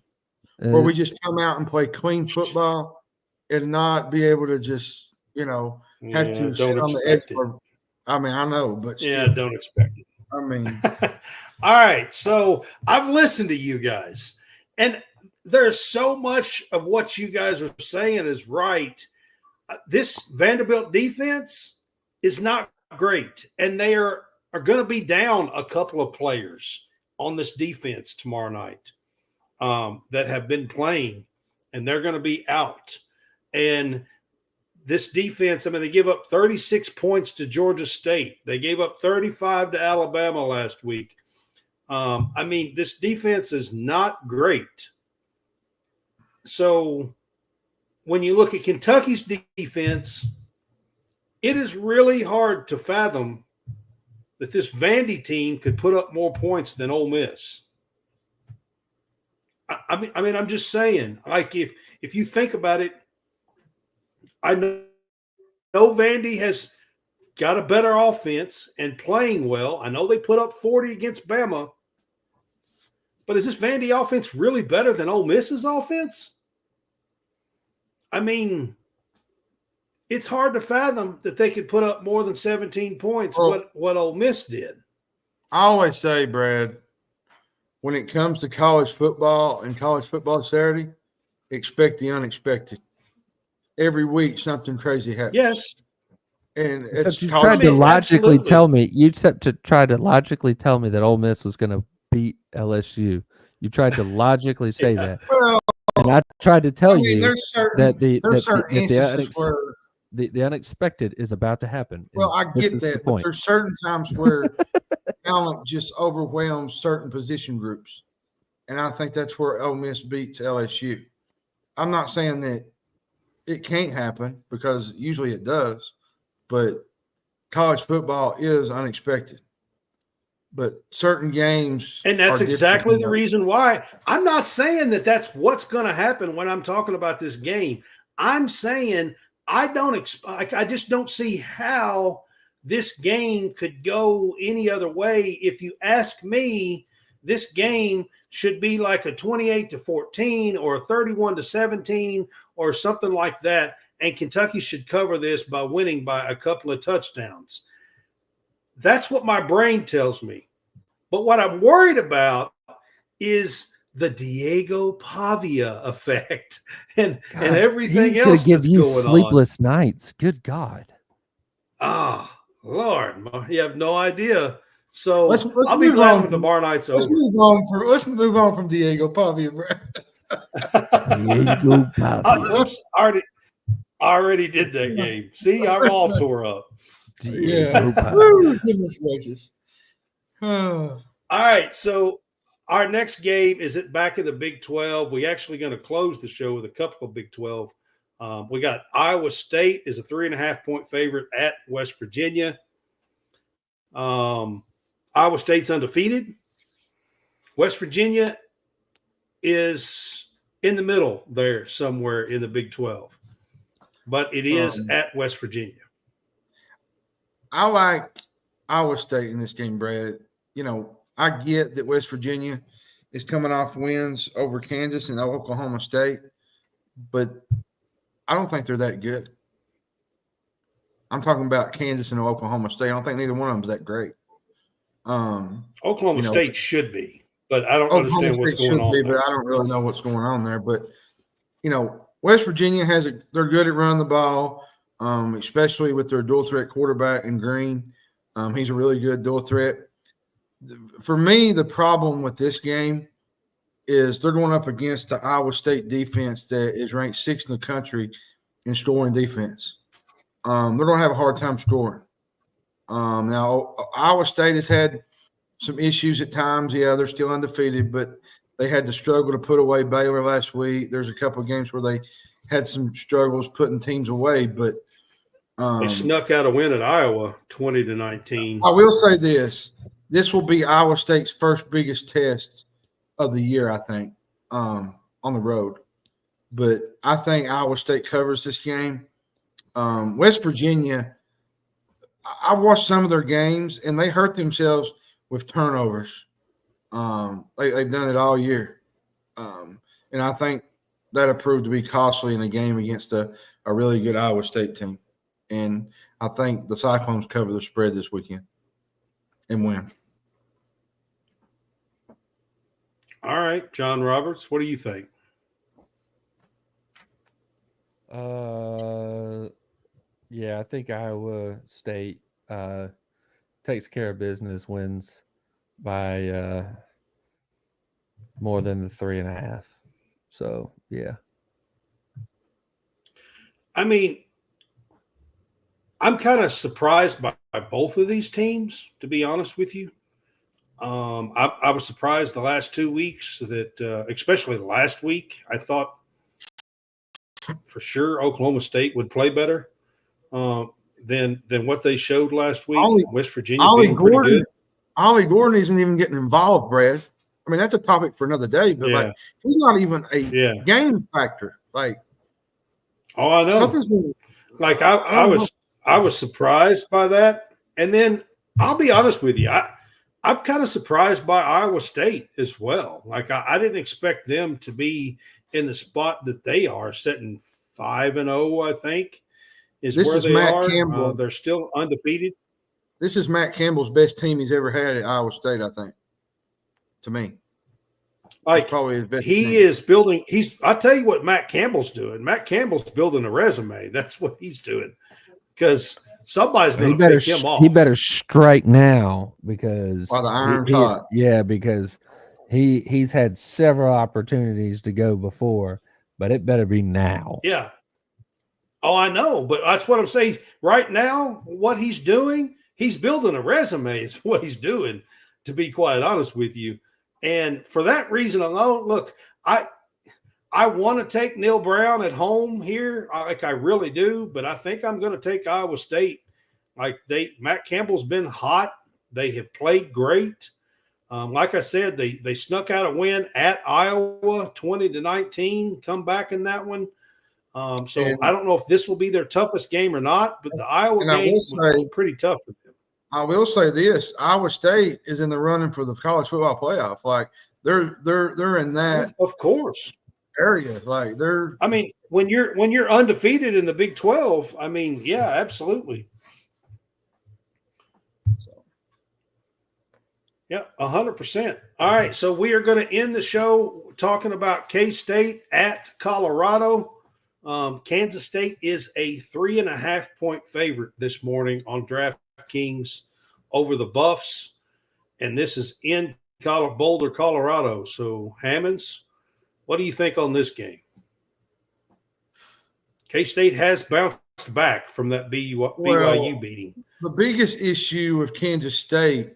where we just come out and play clean football and not be able to just, have to sit on the edge. I mean, I know, but still, don't expect it. I mean, all right. So I've listened to you guys, and there's so much of what you guys are saying is right. This Vanderbilt defense is not great, and they are going to be down a couple of players on this defense tomorrow night that have been playing, and they're going to be out. And this defense, I mean, they give up 36 points to Georgia State. They gave up 35 to Alabama last week. I mean, this defense is not great. So when you look at Kentucky's defense, it is really hard to fathom that this Vandy team could put up more points than Ole Miss. I mean, I'm just saying, like, if you think about it, I know Vandy has got a better offense and playing well. I know they put up 40 against Bama, but is this Vandy offense really better than Ole Miss's offense? I mean, it's hard to fathom that they could put up more than 17 points, what Ole Miss did. I always say, Brad, when it comes to college football and college football Saturday, expect the unexpected. Every week, something crazy happens. Yes. And except you tried to logically tell me. You tried to logically tell me that Ole Miss was going to beat LSU. You tried to logically say that. Well, and I tried to tell you that the unexpected is about to happen. Well, I get that, but there's certain times where talent just overwhelms certain position groups, and I think that's where Ole Miss beats LSU. I'm not saying that it can't happen, because usually it does, but college football is unexpected. But certain games, and that's exactly the reason why. I'm not saying that that's what's going to happen when I'm talking about this game. I'm saying I just don't see how this game could go any other way. If you ask me, this game should be like a 28-14 or a 31-17 or something like that, and Kentucky should cover this by winning by a couple of touchdowns. That's what my brain tells me. But what I'm worried about is the Diego Pavia effect and everything else give that's you going sleepless nights. Good God. Ah, Lord, you have no idea. So let's I'll be glad when tomorrow night's over. Let's move on from Diego Pavia, bro. Diego Pavia. I already did that game. See, I'm all tore up. Diego Pavia. Goodness gracious. All right, so our next game is back in the Big 12. We're actually going to close the show with a couple of Big 12. We got Iowa State is a 3.5-point favorite at West Virginia. Iowa State's undefeated. West Virginia is in the middle there somewhere in the Big 12. But it is at West Virginia. I like Iowa State in this game, Brad. I get that West Virginia is coming off wins over Kansas and Oklahoma State, but I don't think they're that good. I'm talking about Kansas and Oklahoma State. I don't think neither one of them is that great. Oklahoma State should be, but I don't Oklahoma understand what's State going on should be, there. but I don't really know what's going on there. But West Virginia they're good at running the ball, especially with their dual threat quarterback in Green. He's a really good dual threat. For me, the problem with this game is they're going up against the Iowa State defense that is ranked 6th in the country in scoring defense. They're going to have a hard time scoring. Now, Iowa State has had some issues at times. Yeah, they're still undefeated, but they had to struggle to put away Baylor last week. There's a couple of games where they had some struggles putting teams away, but they snuck out a win at Iowa, 20-19. I will say this. This will be Iowa State's first biggest test of the year, I think, on the road. But I think Iowa State covers this game. West Virginia, I watched some of their games, and they hurt themselves with turnovers. They've done it all year. And I think that'll prove to be costly in a game against a really good Iowa State team. And I think the Cyclones cover the spread this weekend and win. All right, John Roberts, what do you think? Yeah, I think Iowa State takes care of business, wins by more than the 3.5. So, yeah. I mean, I'm kind of surprised by both of these teams, to be honest with you. I was surprised the last 2 weeks that, especially last week, I thought for sure Oklahoma State would play better than what they showed last week. West Virginia being pretty good. Ollie Gordon isn't even getting involved, Brad. I mean, that's a topic for another day, but he's not even a game factor. Like, oh, I know. Something's been, like I was surprised by that, and then I'll be honest with you, I'm kind of surprised by Iowa State as well. Like I didn't expect them to be in the spot that they are, sitting 5-0. I think is where they are. Campbell. They're still undefeated. This is Matt Campbell's best team he's ever had at Iowa State, I think. To me, like probably his best. He is building. I'll tell you what Matt Campbell's doing. Matt Campbell's building a resume. That's what he's doing because somebody's going to pick him off. He better strike now because while the iron's hot. Yeah, because he's had several opportunities to go before, but it better be now. Yeah. Oh, I know, but that's what I'm saying. Right now, what he's doing, he's building a resume. Is what he's doing. To be quite honest with you. And for that reason alone, look, I want to take Neil Brown at home here, like I really do, but I think I'm going to take Iowa State. Like Matt Campbell's been hot. They have played great. Like I said, they snuck out a win at Iowa, 20-19. Come back in that one. So I don't know if this will be their toughest game or not, but the Iowa game was pretty tough for them. I will say this: Iowa State is in the running for the college football playoff. Like they're in that, of course, area. Like they're. I mean, when you're undefeated in the Big 12, I mean, yeah, absolutely. So, yeah, 100%. All right, so we are going to end the show talking about K-State at Colorado. Kansas State is a 3.5-point favorite this morning on DraftKings over the Buffs, and this is in Boulder, Colorado. So, Hammonds, what do you think on this game? K-State has bounced back from that BYU beating. The biggest issue with Kansas State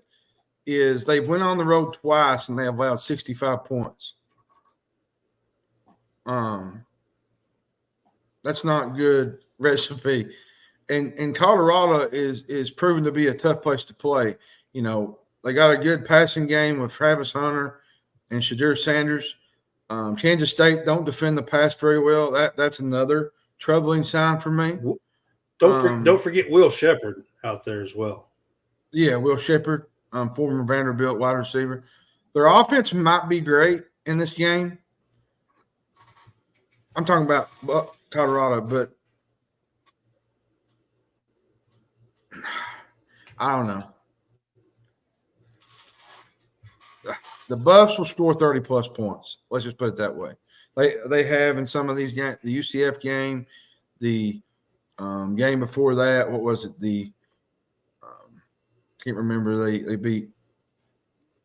is they've went on the road twice and they have allowed 65 points. That's not good recipe. And Colorado is proven to be a tough place to play. You know, they got a good passing game with Travis Hunter and Shadir Sanders. Kansas State don't defend the pass very well. That's another troubling sign for me. Don't forget Will Shepherd out there as well. Yeah, Will Shepherd, former Vanderbilt wide receiver. Their offense might be great in this game. I'm talking about Colorado, but I don't know. The Buffs will score 30-plus points. Let's just put it that way. They have in some of these games, the UCF game, the game before that, what was it? Can't remember. They beat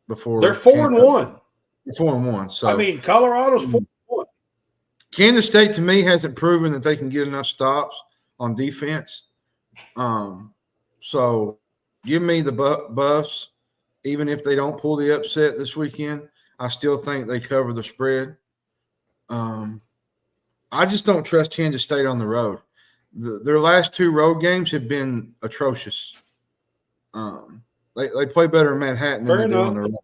before. They're 4-1. 4-1. So I mean, Colorado's 4-1. Kansas State to me hasn't proven that they can get enough stops on defense. So give me the Buffs, even if they don't pull the upset this weekend. I still think they cover the spread. I just don't trust Kansas State on the road. Their last 2 road games have been atrocious. They play better in Manhattan than they do on the road.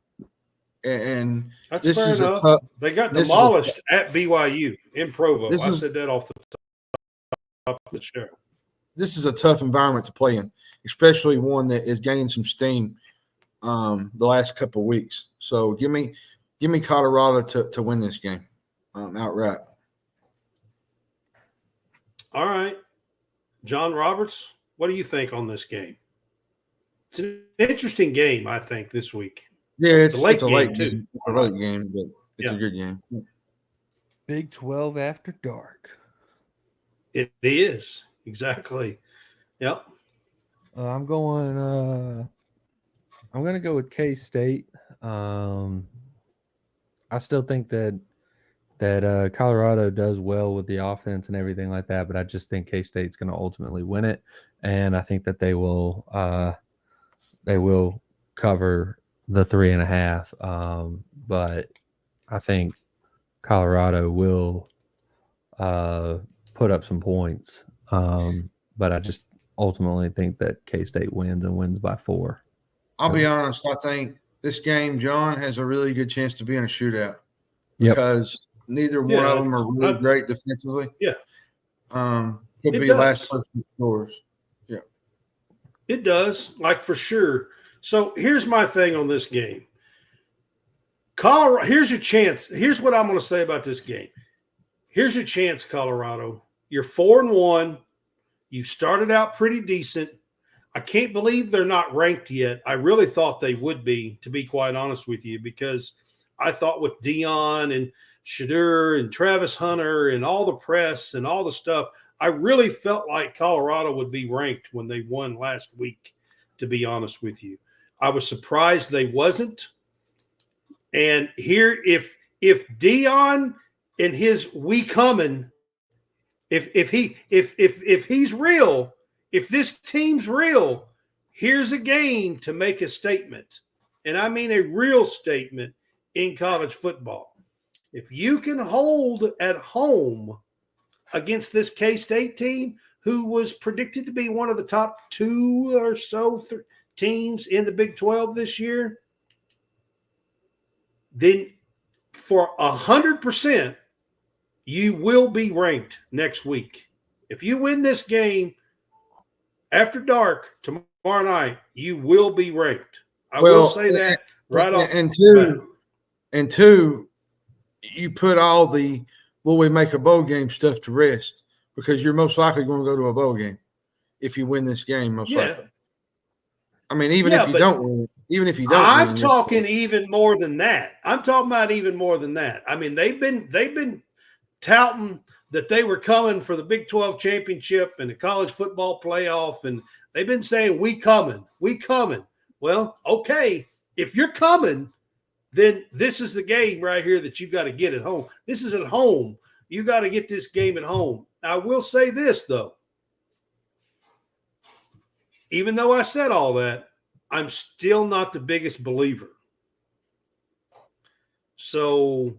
And that's this fair is enough. a tough. They got demolished at BYU in Provo. I said that off the top of the show. This is a tough environment to play in, especially one that is gaining some steam the last couple of weeks. So give me Colorado to win this game outright. All right. John Roberts, what do you think on this game? It's an interesting game, I think, this week. Yeah, it's a late game, game. It's a late game, but it's a good game. Big 12 after dark. It is. Exactly. Yep. I'm going to go with K-State. I still think that Colorado does well with the offense and everything like that, but I just think K-State's going to ultimately win it, and I think that they will cover the 3.5. But I think Colorado will put up some points. But I just ultimately think that K-State wins and wins by 4. I'll be honest. I think this game, John, has a really good chance to be in a shootout because neither one of them are really great defensively. Yeah. Could be last person scores. Yeah. It does, like for sure. So here's my thing on this game. Colorado, here's your chance. Here's what I'm going to say about this game. Here's your chance, Colorado. You're 4-1. You started out pretty decent. I can't believe they're not ranked yet. I really thought they would be, to be quite honest with you, because I thought with Dion and Shadur and Travis Hunter and all the press and all the stuff, I really felt like Colorado would be ranked when they won last week, to be honest with you. I was surprised they wasn't. And here, if Dion and his we coming, if he's real, if this team's real, here's a game to make a statement. And I mean a real statement in college football. If you can hold at home against this K-State team, who was predicted to be one of the top 2 or so teams in the Big 12 this year, then for 100%, you will be ranked next week. If you win this game after dark tomorrow night, you will be ranked. I will say that right off. And two, you put all the will we make a bowl game stuff to rest because you're most likely going to go to a bowl game if you win this game, most likely. I mean, even if you don't win, I'm talking even more than that. I'm talking about even more than that. I mean, they've been touting that they were coming for the Big 12 championship and the college football playoff, and they've been saying, we coming. Well, okay, if you're coming, then this is the game right here that you got to get at home. This is at home. You got to get this game at home. I will say this, though. Even though I said all that, I'm still not the biggest believer. So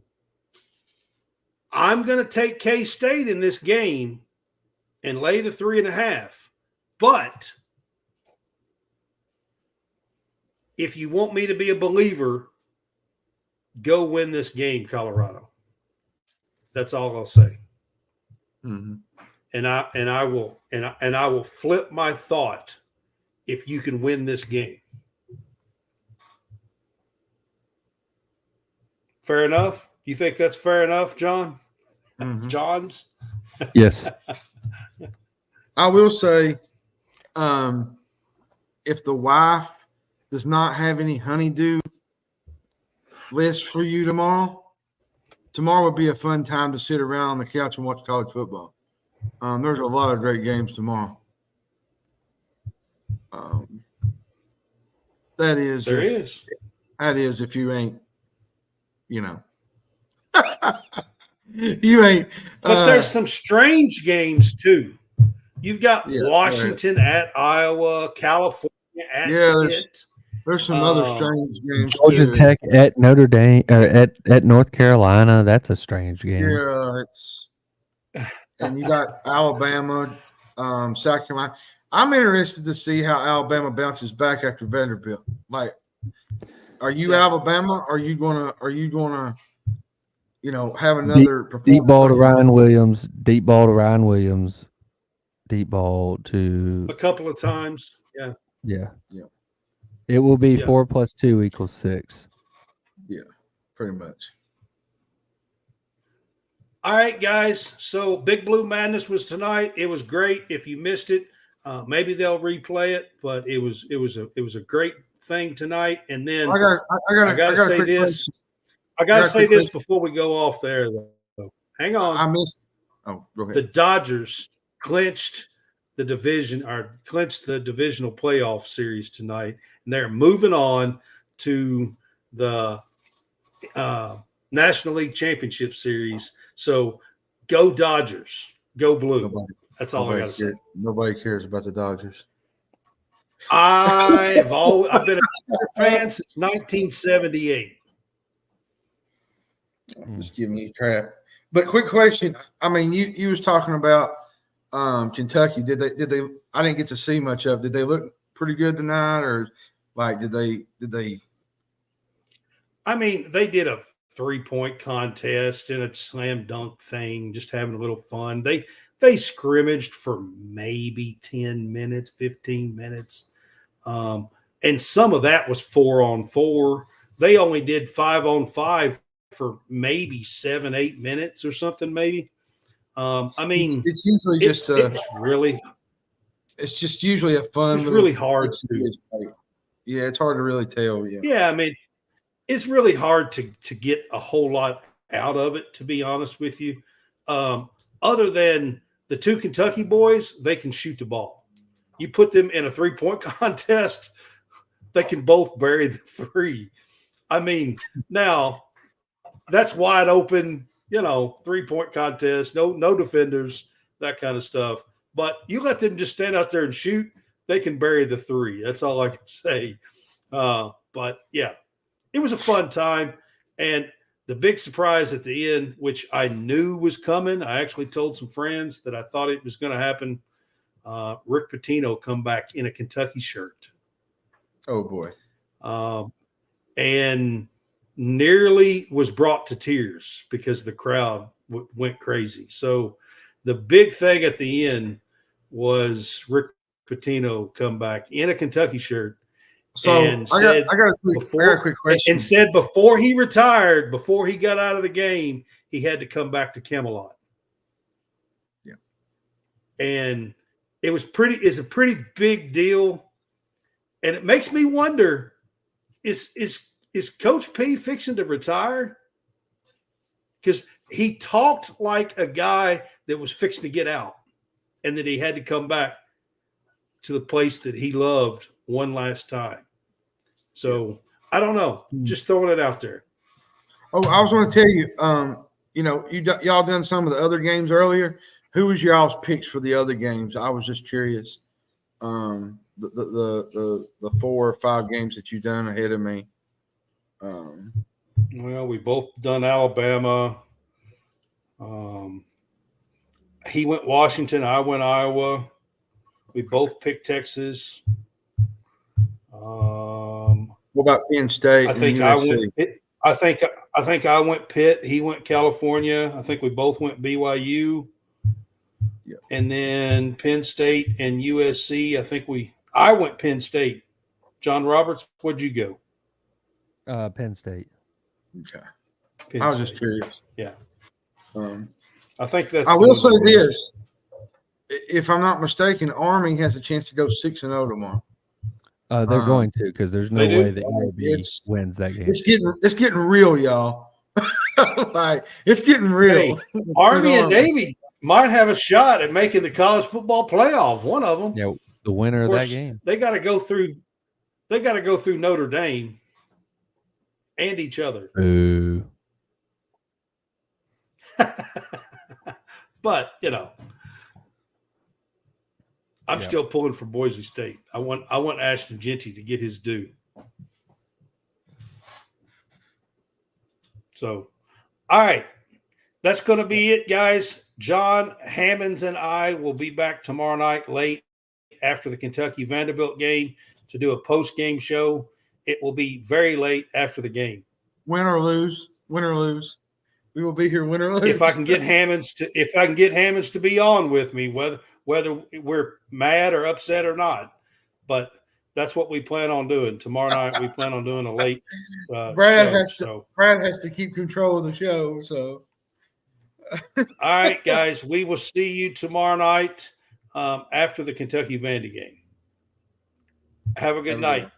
I'm going to take K-State in this game and lay the 3.5. But if you want me to be a believer, go win this game, Colorado. That's all I'll say. Mhm. And I will flip my thought if you can win this game. Fair enough? You think that's fair enough, John? Mhm. John's? Yes. I will say, if the wife does not have any honeydew list for you tomorrow would be a fun time to sit around on the couch and watch college football. There's a lot of great games tomorrow. That is if you ain't, you ain't. But there's some strange games too. You've got Washington at Iowa, California at Pitt. There's some other strange games. Georgia too. Tech at Notre Dame, at North Carolina. That's a strange game. Yeah, and you got Alabama, South Carolina. I'm interested to see how Alabama bounces back after Vanderbilt. Like, are you Alabama? Are you gonna have another deep ball to Ryan Williams, deep ball to Ryan Williams, deep ball to a couple of times? Yeah. It will be 4 + 2 = 6. Yeah, pretty much. All right, guys. So Big Blue Madness was tonight. It was great. If you missed it, maybe they'll replay it. But it was a great thing tonight. And then I got to say this. I got to say this before we go off there, though. Hang on. I missed. Oh, go ahead. The Dodgers clinched the divisional playoff series tonight, and they're moving on to the National League Championship Series. So go Dodgers, go blue. That's all I got to say. Nobody cares about the Dodgers. I've been a fan since 1978. Just giving you crap. But quick question. I mean, you was talking about Kentucky. Did they I didn't get to see much of. Did they look pretty good tonight, or like did they I mean, they did a 3-point contest and a slam dunk thing, just having a little fun. They scrimmaged for maybe 10 minutes, 15 minutes. And some of that was 4-on-4. They only did 5-on-5 for maybe 7-8 minutes or something, maybe. I mean, it's usually it's just usually a fun. It's really hard to. Yeah, it's hard to really tell. Yeah, I mean, it's really hard to get a whole lot out of it, to be honest with you. Other than the two Kentucky boys, they can shoot the ball. You put them in a 3-point contest, they can both bury the 3. I mean, now that's wide open, 3-point contest, no defenders, that kind of stuff. But you let them just stand out there and shoot, they can bury the 3. That's all I can say. But yeah, it was a fun time. And the big surprise at the end, which I knew was coming, I actually told some friends that I thought it was going to happen. Rick Pitino come back in a Kentucky shirt. Oh boy. And nearly was brought to tears because the crowd went crazy. So the big thing at the end was Rick Pitino come back in a Kentucky shirt. So and I got a quick question. And said before he retired, before he got out of the game, he had to come back to Camelot. Yeah. And it's a pretty big deal. And it makes me wonder, is Coach P fixing to retire? Because he talked like a guy that was fixing to get out and that he had to come back to the place that he loved one last time. So I don't know. Just throwing it out there. Oh, I was going to tell you, y'all done some of the other games earlier. Who was y'all's picks for the other games? I was just curious. The 4 or 5 games that you done ahead of me. Well, we both done Alabama. He went Washington. I went Iowa. We both picked Texas. What about Penn State? I think I went. I think I went Pitt. He went California. I think we both went BYU. Yeah. And then Penn State and USC. I went Penn State. John Roberts, what'd you go? Penn State. Okay. Penn I was State. just curious. Yeah. Um, I think that's. I will say this: if I'm not mistaken, Army has a chance to go 6-0 tomorrow. They're going to, because there's no they do? way that EOB wins that game. It's getting real, y'all. Like, it's getting real. Hey, Army and Navy might have a shot at making the college football playoff. One of them. Yeah, the winner of that game. They got to go through. They got to go through Notre Dame and each other. Ooh. But I'm still pulling for Boise State. I want Ashton Genty to get his due. So, all right, that's going to be it, guys. John Hammonds and I will be back tomorrow night late after the Kentucky Vanderbilt game to do a post-game show. It will be very late after the game. Win or lose, we will be here. Win or lose. If I can get Hammonds to be on with me, whether we're mad or upset or not, but that's what we plan on doing tomorrow night. We plan on doing a late. Brad show, has to keep control of the show. So, all right, guys, we will see you tomorrow night after the Kentucky Vandy game. Have a good night.